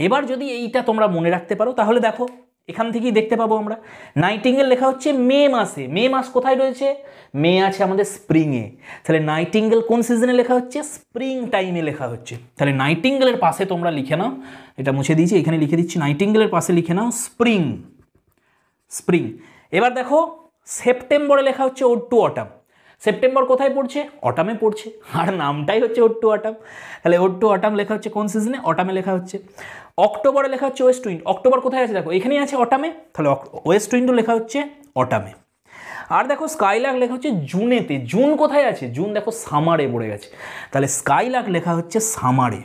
এবার যদি এইটা তোমরা মনে রাখতে পারো তাহলে দেখো এখান থেকেই দেখতে পাবো আমরা নাইটিঙ্গেল লেখা হচ্ছে মে মাসে। মে মাস কোথায় রয়েছে? মে আছে আমাদের স্প্রিংয়ে। তাহলে নাইটিঙ্গেল কোন সিজনে লেখা হচ্ছে? স্প্রিং টাইমে লেখা হচ্ছে। তাহলে নাইটিঙ্গেলের পাশে তোমরা লিখে নাও, এটা মুছে দিয়েছি, এখানে লিখে দিচ্ছি, নাইটিঙ্গেলের পাশে লিখে নাও স্প্রিং, স্প্রিং। এবার দেখো সেপ্টেম্বরে লেখা হচ্ছে ওড টু অটাম। সেপ্টেম্বর কোথায় পড়ছে? অটামে পড়ছে, আর নামটাই হচ্ছে ওড টু অটাম। তাহলে ওড টু অটাম লেখা হচ্ছে কোন সিজনে? অটামে লেখা হচ্ছে। অক্টোবরে লেখা হচ্ছে ওয়েস্ট উইন্ড। অক্টোবর কোথায় আছে? দেখো এখানেই আছে অটামে, তাহলে ওয়েস্ট উইন্ডও লেখা হচ্ছে অটামে। আর দেখো স্কাইলার্ক লেখা হচ্ছে জুনেতে। জুন কোথায় আছে? জুন দেখো সামারে পড়ে গেছে, তাহলে স্কাইলার্ক লেখা হচ্ছে সামারে।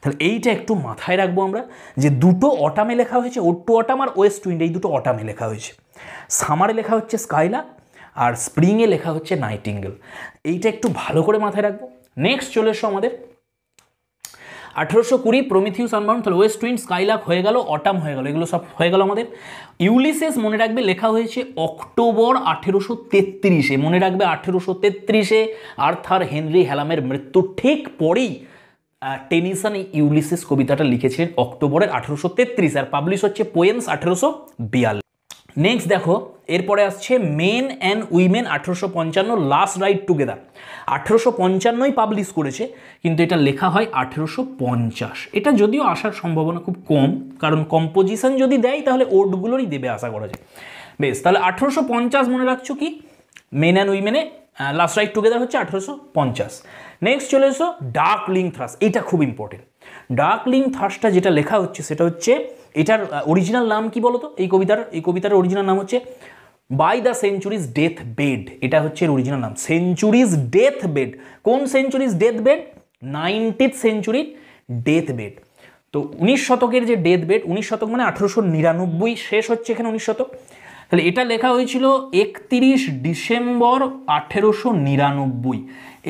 তাহলে এইটা একটু মাথায় রাখবো আমরা, যে দুটো অটামে লেখা হয়েছে, ওড টু অটাম আর ওয়েস্ট উইন্ড, এই দুটো অটামে লেখা হয়েছে। সামারে লেখা হচ্ছে স্কাইলার্ক আর স্প্রিংয়ে লেখা হচ্ছে নাইটিঙ্গেল। এইটা একটু ভালো করে মাথায় রাখবো। নেক্সট চলে এসো আমাদের 1820 প্রমিথিউস আনবাউন্ড, তাহলে ওয়েস্ট উইন্ড, স্কাইলার্ক হয়ে গেল, অটাম হয়ে গেল, এগুলো সব হয়ে গেল আমাদের। ইউলিসেস মনে রাখবে লেখা হয়েছে অক্টোবর 1833-এ, মনে রাখবে 1833-এ আর্থার হেনরি হ্যালামের মৃত্যুর ঠিক পরেই টেনিসন ইউলিসেস কবিতাটা লিখেছিলেন অক্টোবরের 1833, আর পাবলিশ হচ্ছে পোয়েমস 1842। নেক্সট দেখো, এরপরে আসছে Men and Women 1855, Last Ride Together 1855ই পাবলিশ করেছে, কিন্তু এটা লেখা হয় 1850। এটা যদিও আসার সম্ভাবনা খুব কম, কারণ কম্পোজিশন যদি দেয় তাহলে ওটগুলোরই দেবে আশা করা যায়। বেশ, তাহলে 1850 মনে রাখছো কি, মেন অ্যান্ড উইমেনে লাস্ট রাইড টুগেদার হচ্ছে 1850। নেক্সট চলে এসো ডার্কলিং থ্রাশ, এটা খুব ইম্পর্টেন্ট। ডার্কলিং থ্রাশটা যেটা লেখা হচ্ছে সেটা হচ্ছে, এটার অরিজিনাল নাম কি বলতো, এই কবিতার অরিজিনাল নাম হচ্ছে By the Century's Deathbed, এটা হচ্ছে এর অরিজিনাল নাম, সেঞ্চুরিজ ডেথ বেড। কোন সেঞ্চুরিজ ডেথ বেড? 19th সেঞ্চুরির ডেথ বেড। তো 19 শতকের যে ডেথ বেড, 19 শতক মানে 1899, শেষ হচ্ছে এখানে 19 শতক। তাহলে এটা লেখা হয়েছিল 31 ডিসেম্বর 1899।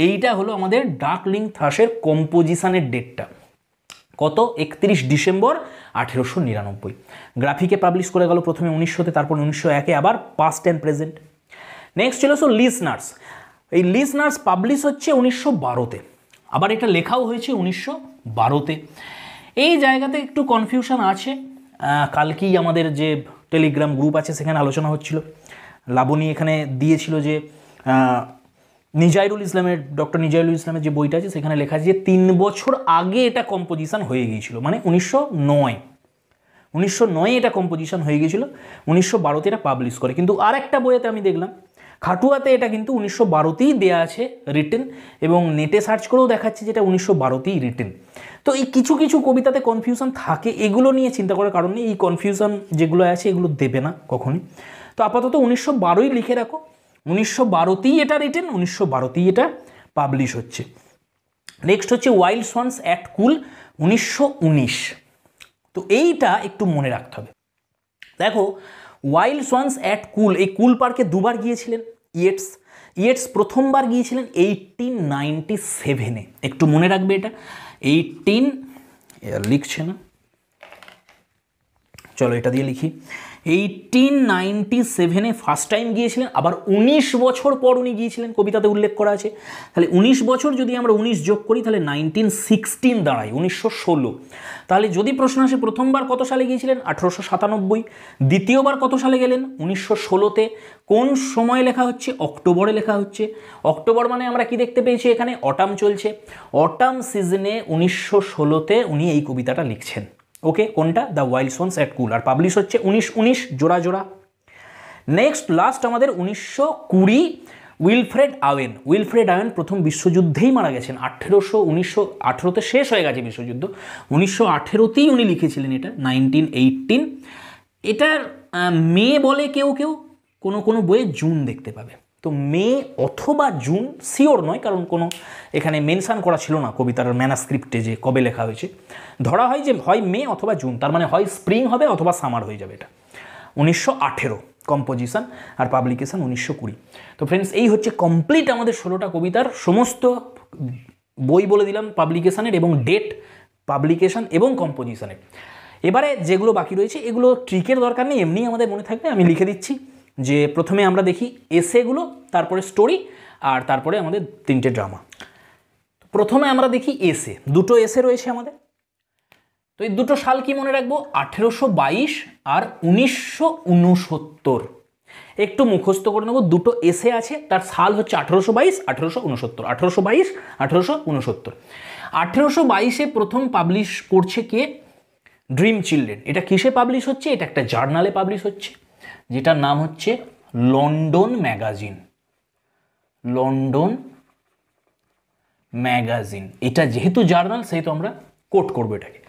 এইটা হলো আমাদের ডার্কলিং থ্রাশের কম্পোজিশনের ডেটটা, কত? 31 ডিসেম্বর 1899। গ্রাফিকে পাবলিশ করে গেল প্রথমে 1900-তে, তারপর 1901-এ, আবার পাস্ট অ্যান্ড প্রেজেন্ট। নেক্সট চলে আসো লিসনার্স। এই লিসনার্স পাবলিশ হচ্ছে 1912-তে, আবার এটা লেখাও হয়েছে 1912-তে। এই জায়গাতে একটু কনফিউশন আছে, কালকেই আমাদের যে টেলিগ্রাম গ্রুপ আছে সেখানে আলোচনা হচ্ছিল, লাবণী এখানে দিয়েছিল যে ডক্টর নিজাইরুল ইসলামের যে বইটা আছে সেখানে লেখা আছে যে 3 বছর আগে এটা কম্পোজিশন হয়ে গিয়েছিল, মানে 1909 এটা কম্পোজিশন হয়ে গিয়েছিল, 1912-তে এটা পাবলিশ করে। কিন্তু আর একটা বইতে আমি দেখলাম খাটুয়াতে এটা কিন্তু 1912-তেই দেওয়া আছে রিটেন, এবং নেটে সার্চ করেও দেখাচ্ছে যেটা 1912-তেই রিটেন। তো এই কিছু কিছু কবিতাতে কনফিউশন থাকে, এগুলো নিয়ে চিন্তা করার কারণে এই কনফিউশন যেগুলো আছে এগুলো দেবে না কখনই। তো আপাতত 1912-ই লিখে রাখো, 1912-তেই এটা রিটেন, 1912-তেই এটা পাবলিশ হচ্ছে। নেক্সট হচ্ছে ওয়াইল্ড সোয়ানস অ্যাট কুল 1919। তো এইটা একটু মনে রাখতে হবে। দেখো, ওয়াইল্ড সোয়ানস অ্যাট কুল, এই কুল পার্কে দুবার গিয়েছিলেন ইয়েটস প্রথমবার গিয়েছিলেন 1897-এ, একটু মনে রাখবে এটা। লিখছে না, চলো এটা দিয়ে লিখি। 1897-এ ফার্স্ট টাইম গিয়েছিলেন, আবার 19 বছর পর উনি গিয়েছিলেন, কবিতাতে উল্লেখ করা আছে। তাহলে 19 বছর যদি আমরা 19 যোগ করি তাহলে 1916 দাঁড়ায়, 1916। তাহলে যদি প্রশ্ন আসে প্রথমবার কত সালে গিয়েছিলেন, 1897, দ্বিতীয়বার কত সালে গেলেন, 1916-তে। কোন সময় লেখা হচ্ছে, অক্টোবরে লেখা হচ্ছে। অক্টোবর মানে আমরা কি দেখতে পেয়েছি এখানে, অটাম চলছে, অটাম সিজনে 1916-তে উনি এই কবিতাটা লিখছেন। ওকে, কোনটা? The Wild Swans at Coole, আর পাবলিশ হচ্ছে 1919 জোড়া জোড়া। নেক্সট লাস্ট আমাদের 1920 উইলফ্রেড আওয়েন প্রথম বিশ্বযুদ্ধেই মারা গেছেন, 1918-তে শেষ হয়ে গেছে বিশ্বযুদ্ধ, 1918-তেই উনি লিখেছিলেন এটা, 1918। এটার মে বলে কেউ কেউ, কোনো বইয়ে জুন দেখতে পাবে। তো মে অথবা জুন, শিওর নয়, কারণ কোনো এখানে মেনশান করা ছিল না কবিতার ম্যানাস্ক্রিপ্টে যে কবে লেখা হয়েছে। ধরা হয় যে হয় মে অথবা জুন, তার মানে হয় স্প্রিং হবে অথবা সামার হয়ে যাবে। এটা 1918 কম্পোজিশন, আর পাবলিকেশন 1920। তো ফ্রেন্ডস, এই হচ্ছে কমপ্লিট আমাদের 16টা কবিতার সমস্ত বই বলে দিলাম পাবলিকেশনের, এবং ডেট, পাবলিকেশন এবং কম্পোজিশনের। এবারে যেগুলো বাকি রয়েছে এগুলো ট্রিকের দরকার নেই, এমনি আমাদের মনে থাকবে। আমি লিখে দিচ্ছি যে প্রথমে আমরা দেখি এসেগুলো, তারপরে স্টোরি, আর তারপরে আমাদের 3টে ড্রামা। প্রথমে আমরা দেখি এসে, দুটো এসে রয়েছে আমাদের। তো এই দুটো সাল কি মনে রাখবো, 1822 আর 1969। একটু মুখস্থ করে নেবো, দুটো এসে আছে, তার সাল হচ্ছে 1822, 1869, 1822, 1869। 1822-এ প্রথম পাবলিশ করছে কে, ড্রিম চিলড্রেন। এটা কিসে পাবলিশ হচ্ছে, এটা একটা জার্নালে পাবলিশ হচ্ছে, যেটার নাম হচ্ছে লন্ডন ম্যাগাজিন। এটা যেহেতু জার্নাল সেহেতু আমরা কোট করবো এটাকে।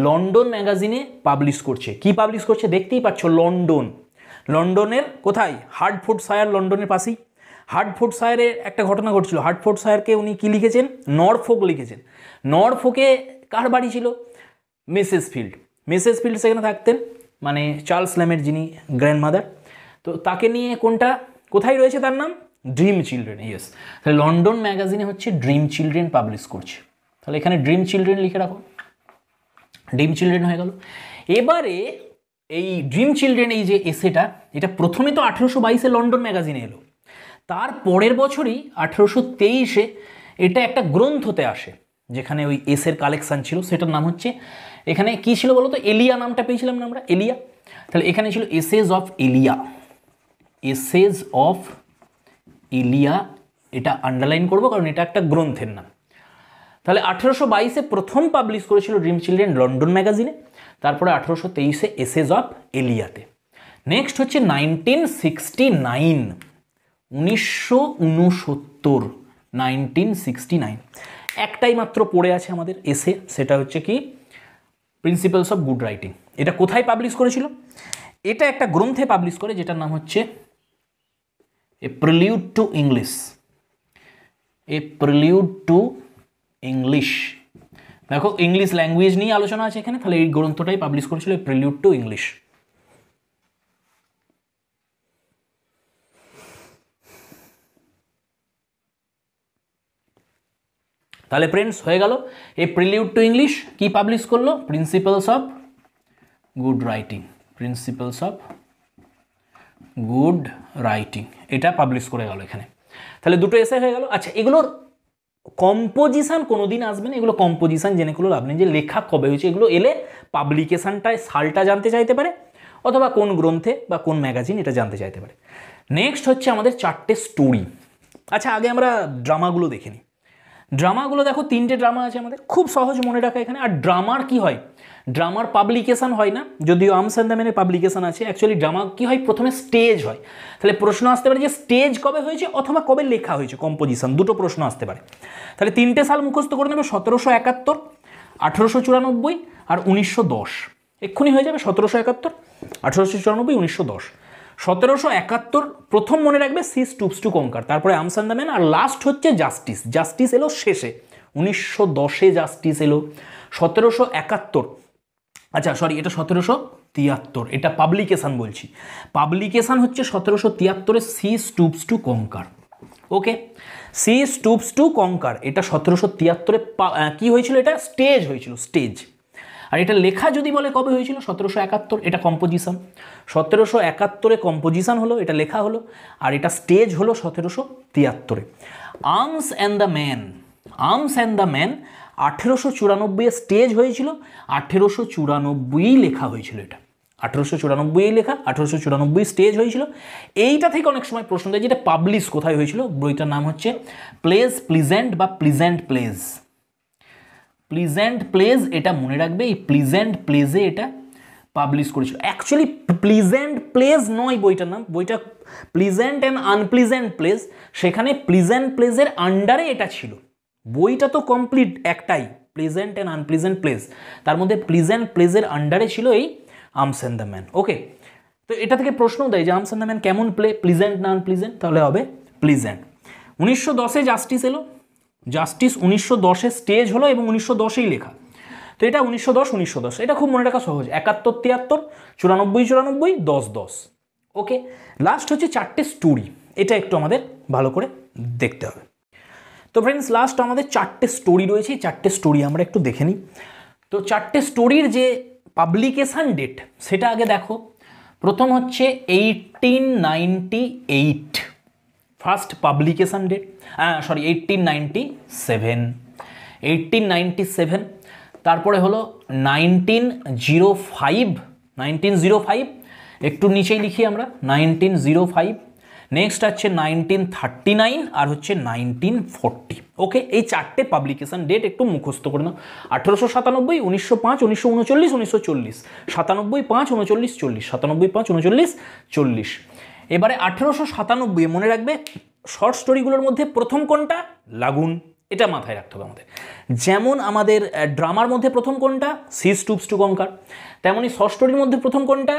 লন্ডন ম্যাগাজিনে পাবলিশ করছে, কি পাবলিশ করছে দেখতেই পাচ্ছ, লন্ডনের কোথায়, হার্টফোর্ডশায়ার, লন্ডনের পাশেই। হার্টফোর্ডশায়ারের একটা ঘটনা ঘটছিল, হার্টফোর্ডশায়ারকে উনি কি লিখেছেন, নরফোক লিখেছেন। নরফোকে কার বাড়ি ছিল, মিসেস ফিল্ড সেখানে থাকতেন, মানে চার্লস ল্যামের যিনি গ্র্যান্ডমাদার। তো তাকে নিয়ে কোথায় রয়েছে তার নাম, ড্রিম চিলড্রেন। ইয়েস, তাহলে লন্ডন ম্যাগাজিনে হচ্ছে ড্রিম চিলড্রেন পাবলিশ করছে। তাহলে এখানে ড্রিম চিলড্রেন লিখে রাখো। ড্রিম চিলড্রেন হয়ে গেল। এবারে এই ড্রিম চিলড্রেন এই যে এসেটা, এটা প্রথমে তো 1822-এ লন্ডন ম্যাগাজিনে এলো, তার পরের বছরই 1823-এ এটা একটা গ্রন্থতে আসে, যেখানে ওই এসের কালেকশান ছিল, সেটার নাম হচ্ছে, এখানে কি ছিল বলো তো, এলিয়া নামটা পেয়েছিলাম না আমরা, এলিয়া। তাহলে এখানে ছিল এসেজ অফ এলিয়া, এসেজ অফ এলিয়া, এটা আন্ডারলাইন করবো কারণ এটা একটা গ্রন্থের নাম। তাহলে 1822-এ প্রথম পাবলিশ করেছিল ড্রিম চিলড্রেন লন্ডন ম্যাগাজিনে, তারপরে 1823-এ এসেজ অফ এলিয়াতে। নেক্সট হচ্ছে 1969, 1969, 1969, একটাই মাত্র পড়ে আছে আমাদের এসে, সেটা হচ্ছে কি প্রিন্সিপালস অফ গুড রাইটিং। এটা কোথায় পাবলিশ করেছিল? এটা একটা গ্রন্থে পাবলিশ করে, যেটার নাম হচ্ছে A Prelude to English, A Prelude to English. দেখো ইংলিশ ল্যাঙ্গুয়েজ নিয়ে আলোচনা আছে এখানে, তাহলে এই গ্রন্থটাই পাবলিশ করেছিল, প্রিলিউড টু ইংলিশ। তাহলে ফ্রেন্ডস হয়ে গেল, এ প্রিলিউড টু ইংলিশ কি পাবলিশ করলো? Principles of Good Writing, Principles of Good Writing, এটা পাবলিশ করে গেল এখানে। তাহলে দুটো এসে হয়ে গেল। আচ্ছা, এগুলোর কম্পোজিশন কোনোদিন আসবে না, এগুলো কম্পোজিশন জেনে কোনো লাভ নেই, যে লেখা কবে হয়েছে, এগুলো এলে পাবলিকেশনটায় সালটা জানতে চাইতে পারে, অথবা কোন গ্রন্থে বা কোন ম্যাগাজিন, এটা জানতে চাইতে পারে। নেক্সট হচ্ছে আমাদের 4টে স্টোরি। আচ্ছা, আগে আমরা ড্রামাগুলো দেখে নিই। ড্রামাগুলো দেখো, 3টে ড্রামা আছে আমাদের, খুব সহজ মনে রাখা এখানে। আর ড্রামার কি হয়, ড্রামার পাবলিকেশন হয় না, যদিও আর্মস অ্যান্ড দ্য ম্যানের পাবলিকেশন আছে। অ্যাকচুয়ালি ড্রামা কি হয়, প্রথমে স্টেজ হয়। তাহলে প্রশ্ন আসতে পারে যে স্টেজ কবে হয়েছে অথবা কবে লেখা হয়েছে, কম্পোজিশন, দুটো প্রশ্ন আসতে পারে। তাহলে 3টে সাল মুখস্থ করে নেবে, 1771, 1894 আর 1910। এক্ষুনি হয়ে যাবে 1771, 1894, 1910। 1771 প্রথম মনে রাখবে, সি স্টুপস টু কঙ্কার, তারপরে আর্মস অ্যান্ড দ্য ম্যান, আর লাস্ট হচ্ছে জাস্টিস। জাস্টিস এলো শেষে, 1910-এ জাস্টিস এলো। 1771, আচ্ছা সরি, এটা 1773, এটা পাবলিকেশন বলছি, পাবলিকেশন হচ্ছে 1773-এ C stoops to কঙ্কার। Okay, C stoops to কঙ্কার, এটা 1773-এ কি হয়েছিল, এটা স্টেজ হয়েছিল, স্টেজ। আর এটা লেখা যদি বলে কবে হয়েছিল, 1771, এটা কম্পোজিশন। 1771-এ কম্পোজিশন হলো, এটা লেখা হলো, আর এটা স্টেজ হলো 1773-এ। Arms and the Man, Arms and the Man 1894-এ স্টেজ হয়েছিল, 1894-এই লেখা হয়েছিল, এটা 1894-এই লেখা, 1894 স্টেজ হয়েছিল। এইটা থেকে অনেক সময় প্রশ্ন দেয়, যেটা পাবলিশ কোথায় হয়েছিল, বইটার নাম হচ্ছে প্লেজ প্লিজেন্ট বা প্লিজেন্ট প্লেজ, প্লিজেন্ট প্লেজ, এটা মনে রাখবে, এই প্লিজেন্ট প্লেজে এটা পাবলিশ করেছিল। অ্যাকচুয়ালি প্লিজেন্ট প্লেজ নয় বইটার নাম, বইটা প্লিজেন্ট অ্যান্ড আনপ্লিজেন্ট প্লেজ, সেখানে প্লিজেন্ট প্লেজের আন্ডারে এটা ছিল। বইটা তো কমপ্লিট একটাই, প্লিজেন্ট অ্যান্ড আনপ্লিজেন্ট প্লেজ, তার মধ্যে প্লিজেন্ট প্লেজের আন্ডারে ছিল এই আর্মস অ্যান্ড দ্য ম্যান। ওকে, তো এটা থেকে প্রশ্ন দেয় যে আর্মস অ্যান্ড দ্য ম্যান কেমন প্লে, প্লিজেন্ট না আনপ্লিজেন্ট, তাহলে হবে প্লিজেন্ট। 1910-এ জাস্টিস এলো, জাস্টিস 1910-এ স্টেজ হলো এবং 1910-এই লেখা, তো এটা 1910, এটা খুব মনে রাখা সহজ, 71, 73, 94, 94, 10, 10। ওকে, লাস্ট হচ্ছে 4টে স্টোরি, এটা একটু আমাদের ভালো করে দেখতে হবে। তো ফ্রেন্ডস, লাস্ট আমাদের 4টে স্টোরি রয়েছে, 4টে স্টোরি আমরা একটু দেখে নিই। তো 4টে স্টোরির যে পাবলিকেশান ডেট সেটা আগে দেখো। প্রথম হচ্ছে 1898, ফার্স্ট পাবলিকেশান ডেট, সরি 1897, তারপরে হলো 1905, একটু নিচেই লিখি আমরা 1905, নেক্সট হচ্ছে 1939 আর হচ্ছে 1940। ওকে, এই 4টে পাবলিকেশান ডেট একটু মুখস্থ করে নাও। 1897, 1905, 1939, 1940, 97, 5, 39, 40, 97, 5, 39, 40। এবারে 1897 মনে রাখবে, শর্ট স্টোরিগুলোর মধ্যে প্রথম কোনটা, লাগুন, এটা মাথায় রাখতে হবে আমাদের। যেমন আমাদের ড্রামার মধ্যে প্রথম কোনটা, সি স্টুপস টু কঙ্কার, তেমনই শর্ট স্টোরির মধ্যে প্রথম কোনটা,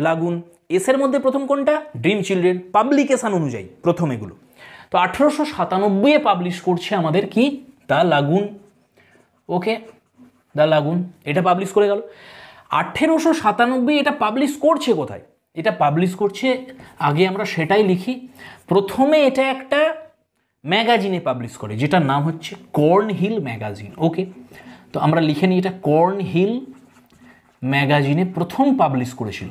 লাগুন, এসের মধ্যে প্রথম কোনটা, ড্রিম চিলড্রেন, পাবলিকেশান অনুযায়ী প্রথম এগুলো। তো 1897-এ পাবলিশ করছে আমাদের কি, দ্য লাগুন। ওকে, দ্য লাগুন, এটা পাবলিশ করে গেল। 1897 এটা পাবলিশ করছে কোথায়, এটা পাবলিশ করছে, আগে আমরা সেটাই লিখি। প্রথমে এটা একটা ম্যাগাজিনে পাবলিশ করে, যেটার নাম হচ্ছে কর্নহিল ম্যাগাজিন। ওকে, তো আমরা লিখে নিই এটা কর্নহিল ম্যাগাজিনে প্রথম পাবলিশ করেছিল।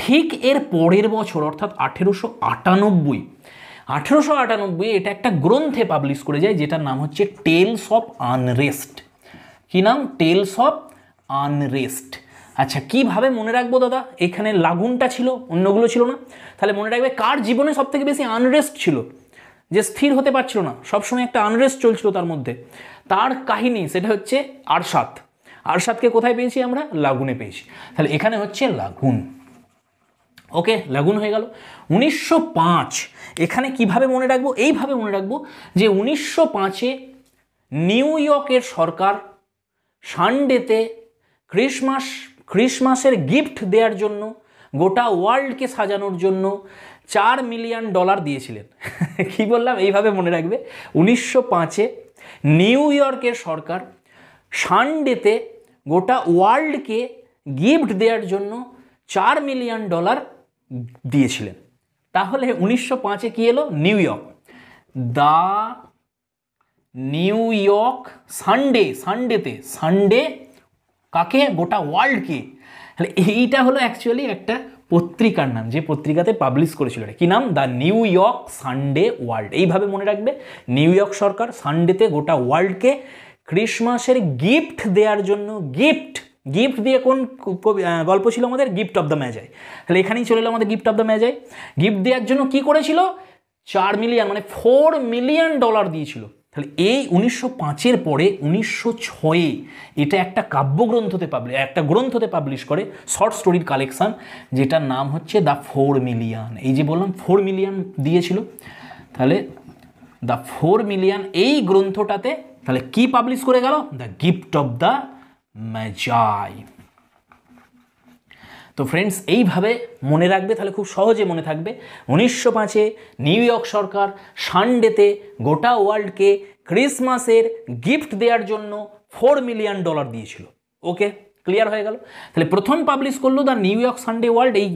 ঠিক এর পরের বছর অর্থাৎ 1898 এটা একটা গ্রন্থে পাবলিশ করে যায় যেটার নাম হচ্ছে টেলস অফ আনরেস্ট। কি নাম? Tales of unrest. আচ্ছা, কিভাবে মনে রাখবো দাদা? এখানে লাগুনটা ছিল, অন্যগুলো ছিল না। তাহলে মনে রাখবে কার জীবনে সব থেকে বেশি আনরেস্ট ছিল, যে স্থির হতে পারছিল না, সবসময় একটা আনরেস্ট চলছিল তার মধ্যে। তার কাহিনী সেটা হচ্ছে আরশাদ। আরশাদকে কোথায় পেয়েছি আমরা? লাগুনে পেয়েছি। তাহলে এখানে হচ্ছে লাগুন। ওকে, লাগুন হয়ে গেল। 1905 এখানে কিভাবে মনে রাখবো? এইভাবে মনে রাখবো যে 1905-এ নিউ ইয়র্কের সরকার সানডেতে ক্রিসমাসের গিফট দেওয়ার জন্য, গোটা ওয়ার্ল্ডকে সাজানোর জন্য $4 মিলিয়ন দিয়েছিলেন। কি বললাম? এইভাবে মনে রাখবে। 1905-এ নিউ ইয়র্কের সরকার সানডেতে গোটা ওয়ার্ল্ডকে গিফট দেওয়ার জন্য $4 মিলিয়ন দিয়েছিলেন। তাহলে 1905-এ কি এলো? New York, the new York Sunday কাকে? গোটা ওয়ার্ল্ডকে। তাহলে এইটা হলো অ্যাকচুয়ালি একটা পত্রিকার নাম, যে পত্রিকাতে পাবলিশ করেছিল। কি নাম? The new York Sunday world. এইভাবে মনে রাখবে, নিউ ইয়র্ক সরকার সানডেতে গোটা ওয়ার্ল্ডকে ক্রিসমাসের গিফট দেওয়ার জন্য, গিফট দিয়ে কোন গল্প ছিল আমাদের? Gift of the ম্যাজাই। তাহলে এখানেই চলে এলো আমাদের গিফট অফ দ্য ম্যাজাই। গিফট দেওয়ার জন্য কি করেছিল? 4 মিলিয়ন মানে $4 মিলিয়ন দিয়েছিল। তাহলে এই 1905-এর পরে 1906-এ এটা একটা কাব্যগ্রন্থতে একটা গ্রন্থতে পাবলিশ করে, শর্ট স্টোরির কালেকশন, যেটার নাম হচ্ছে দ্য 4 মিলিয়ন। এই যে বললাম 4 মিলিয়ন দিয়েছিল, তাহলে দ্য 4 মিলিয়ন এই গ্রন্থটাতে তাহলে কি পাবলিশ করে গেল? The gift of the ম্যাজাই। তো ফ্রেন্ডস, এইভাবে মনে রাখবে, তাহলে খুব সহজে মনে থাকবে। 1905-এ নিউ ইয়র্ক সরকার সানডেতে গোটা ওয়ার্ল্ডকে ক্রিসমাসের গিফট দেওয়ার জন্য $4 মিলিয়ন দিয়েছিল। ওকে, ক্লিয়ার হয়ে গেল। তাহলে প্রথম পাবলিশ করলো the new York Sunday world এই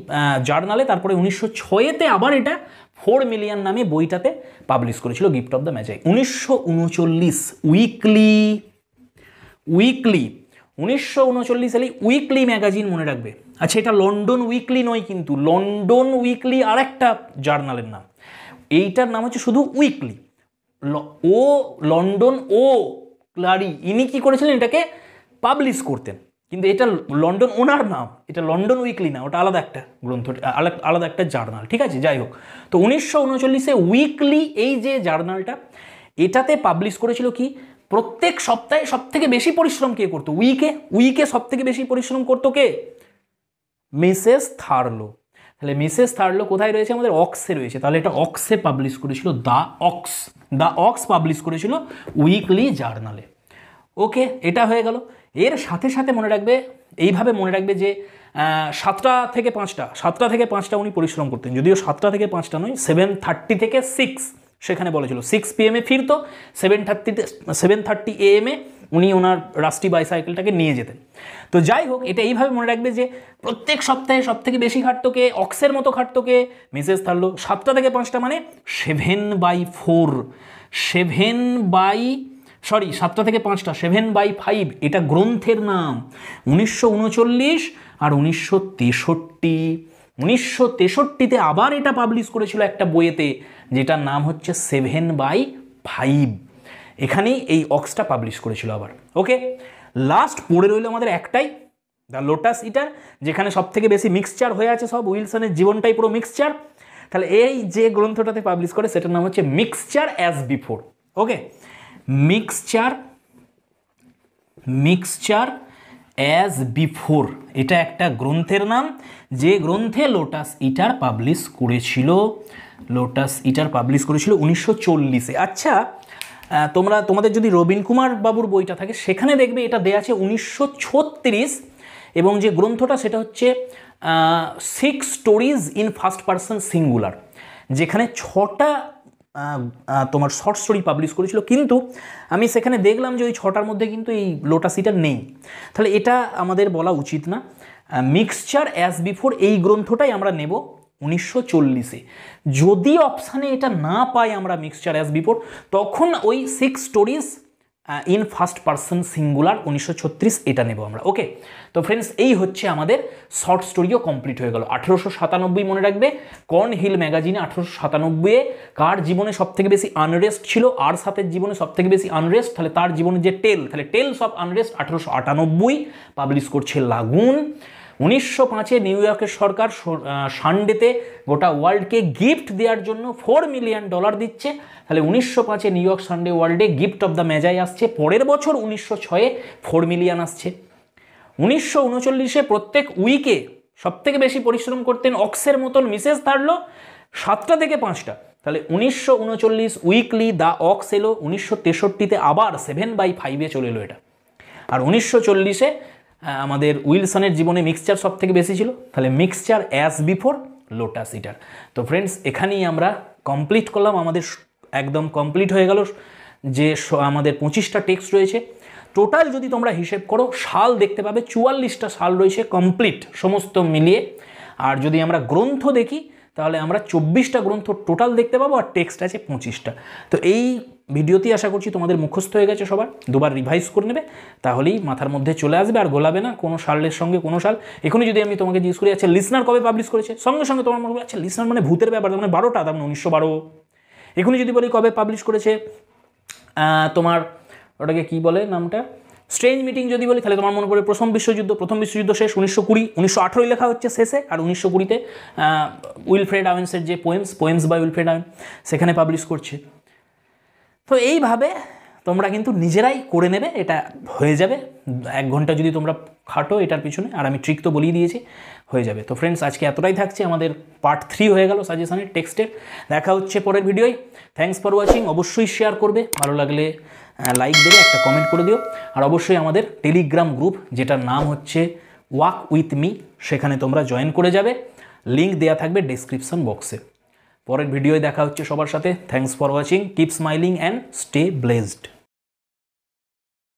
জার্নালে, তারপরে 1906-তে আবার এটা 4 মিলিয়ন নামে বইটাতে পাবলিশ করেছিল গিফট অফ দ্য ম্যাজাই। 1939 1939 সালে উইকলি ম্যাগাজিন মনে রাখবে। আচ্ছা, এটা লন্ডন উইকলি নয়, কিন্তু লন্ডন উইকলি আর একটা জার্নালের নাম। এইটার নাম হচ্ছে শুধু উইকলি। লন্ডন ক্লারি ইনি কি করেছিলেন? এটাকে পাবলিশ করতেন, কিন্তু এটা লন্ডন ওনার নাম, এটা লন্ডন উইকলি না, ওটা আলাদা একটা গ্রন্থ, আলাদা একটা জার্নাল। ঠিক আছে, যাই হোক। তো 1939-এ উইকলি এই যে জার্নালটা, এটাতে পাবলিশ করেছিল কি? প্রত্যেক সপ্তাহে সব থেকে বেশি পরিশ্রম কে করতো? উইকে সব থেকে বেশি পরিশ্রম করতো কে? মিসেস থার্লো। তাহলে মিসেস থার্লো কোথায় রয়েছে? আমাদের অক্সে রয়েছে। তাহলে এটা অক্সে পাবলিশ করেছিল, দ্য অক্স পাবলিশ করেছিল উইকলি জার্নালে। ওকে, এটা হয়ে গেল। এর সাথে সাথে মনে রাখবে, এইভাবে মনে রাখবে যে 7টা থেকে 5টা উনি পরিশ্রম করতেন, যদিও 7টা থেকে 5টা নয়, 7:30 থেকে 6 সেখানে বলেছিল। 6 PM ফিরতো, 7:30 AM উনি ওনার রাস্টি বাইসাইকেলটাকে নিয়ে যেতেন। তো যাই হোক, এটা এইভাবে মনে রাখবে যে প্রত্যেক সপ্তাহে সব থেকে বেশি খাটতো কে? অক্সের মতো খাটতো কে? মিসেস থার্লো। 7টা থেকে 5টা মানে 7/4, 7টা থেকে 5টা 7/5, এটা গ্রন্থের নাম। 1939 আর 1963। 1963-তে আবার এটা পাবলিশ করেছিল একটা বইয়েতে, যেটার নাম হচ্ছে 7/5। এখানেই এই অক্সটা পাবলিশ করেছিল আবার। ওকে, লাস্ট পড়ে রইল আমাদের একটাই, দ্য লোটাস ইটার, যেখানে সব থেকে বেশি মিক্সচার হয়ে আছে সব। উইলসনের জীবনটাই পুরো মিক্সচার। তাহলে এই যে গ্রন্থটাতে পাবলিশ করে সেটার নাম হচ্ছে মিক্সচার অ্যাজ বিফোর। ওকে, মিক্সচার অ্যাজ বিফোর, এটা একটা গ্রন্থের নাম, যে গ্রন্থে লোটাস ইটার পাবলিশ করেছিল। 1940-এ। আচ্ছা, তোমাদের যদি রবীন কুমার বাবুর বইটা থাকে সেখানে দেখবে এটা দেয়া আছে 1936, এবং যে গ্রন্থটা সেটা হচ্ছে 6 stories in first person singular, যেখানে 6টা তোমার শর্ট স্টোরি পাবলিশ করেছিল। কিন্তু আমি সেখানে দেখলাম যে ওই 6টার মধ্যে কিন্তু এই লোটাস ইটার নেই। তাহলে এটা আমাদের বলা উচিত না। মিক্সচার অ্যাজ বিফোর এই গ্রন্থটাই আমরা নেব 1940-এ। যদি অপশানে এটা না পাই আমরা মিক্সচার অ্যাজ বিফোর, তখন ওই 6 stories in first person singular 1936 এটা নেব আমরা। ওকে, তো ফ্রেন্ডস এই হচ্ছে আমাদের শর্ট স্টোরিও কমপ্লিট হয়ে গেল। 1897 মনে রাখবে, কর্নহিল ম্যাগাজিনে 1897 কার জীবনে সবথেকে বেশি আনরেস্ট ছিল, আর সাথের জীবনে সবথেকে বেশি আনরেস্ট, তাহলে তার জীবনে যে তাহলে টেলস অফ আনরেস্ট 1898 পাবলিশ করছে লাগুন। 1905 নিউ ইয়র্কের সরকার সানডেতে গোটা ওয়ার্ল্ডকে গিফট দেওয়ার জন্য $4 মিলিয়ন দিচ্ছে। তাহলে 1905 নিউ ইয়র্ক সানডে ওয়ার্ল্ডে গিফট অফ দ্য ম্যাজাই আসছে। পরের বছর 1906 4 মিলিয়ন আসছে। 1939 প্রত্যেক উইকে সবথেকে বেশি পরিশ্রম করতেন অক্সের মতন মিসেস থার্লো, 7টা থেকে 5টা। তাহলে 1939 উইকলি দ্য অক্স এলো। 1963 আবার 7/5 চলে এলো এটা। আর 1940 আমাদের উইলসনের জীবনে মিক্সচার সব থেকে বেশি ছিল, তাহলে মিক্সচার অ্যাজ বিফোর লোটাস ইটার। তো ফ্রেন্ডস এখানেই আমরা কমপ্লিট করলাম, আমাদের একদম কমপ্লিট হয়ে গেল যে আমাদের 25টা টেক্সট রয়েছে। টোটাল যদি তোমরা হিসেব করো সাল দেখতে পাবে 44টা সাল রয়েছে কমপ্লিট সমস্ত মিলিয়ে। আর যদি আমরা গ্রন্থ দেখি তাহলে আমরা 24টা গ্রন্থ টোটাল দেখতে পাবো, আর টেক্সট আছে 25টা। তো এই ভিডিওতেই আশা করছি তোমাদের মুখস্থ হয়ে গেছে, সবার দুবার রিভাইজ করে নেবে, তাহলেই মাথার মধ্যে চলে আসবে আর গোলাবে না কোনো সালের সঙ্গে কোনো সাল। এখনই যদি আমি তোমাকে জিজ্ঞেস করি আচ্ছা লিসনার কবে পাবলিশ করেছে, সঙ্গে সঙ্গে তোমার মনে হবে আচ্ছা লিসনার মানে ভূতের ব্যাপার, মানে 12টা, তার মানে 1912। এখনই যদি বলি কবে পাবলিশ করেছে তোমার ওটাকে কি বলে নামটা, স্ট্রেঞ্জ মিটিং যদি বলি, তাহলে তোমার মনে পড়ে প্রথম বিশ্বযুদ্ধ শেষ 1920, 1918 লেখা হচ্ছে শেষে, আর 1920 উইলফ্রেড আওয়েন্সের যে পোয়েমস বাই উইলফ্রেড আওয়েন সেখানে পাবলিশ করছে। তো এইভাবে তোমরা কিন্তু নিজেরাই করে নেবে, এটা হয়ে যাবে 1 ঘন্টা যদি তোমরা খাটো এটার পিছনে, আর আমি ট্রিক তো বলিয়ে দিয়েছি, হয়ে যাবে। তো ফ্রেন্ডস আজকে এতটাই থাকছে, আমাদের পার্ট 3 হয়ে গেল সাজেশনের টেক্সটের। দেখা হচ্ছে পরের ভিডিওয়। Thanks for watching. অবশ্যই শেয়ার করবে, ভালো লাগলে লাইক দেবে, একটা কমেন্ট করে দিও। আর অবশ্যই আমাদের টেলিগ্রাম গ্রুপ যেটার নাম হচ্ছে ওয়াক উইথ মি, সেখানে তোমরা জয়েন করে যাবে, লিঙ্ক দেওয়া থাকবে ডেসক্রিপশন বক্সে। পরের ভিডিওয় দেখা হচ্ছে সবার সাথে। Thanks for watching, keep smiling and stay blessed.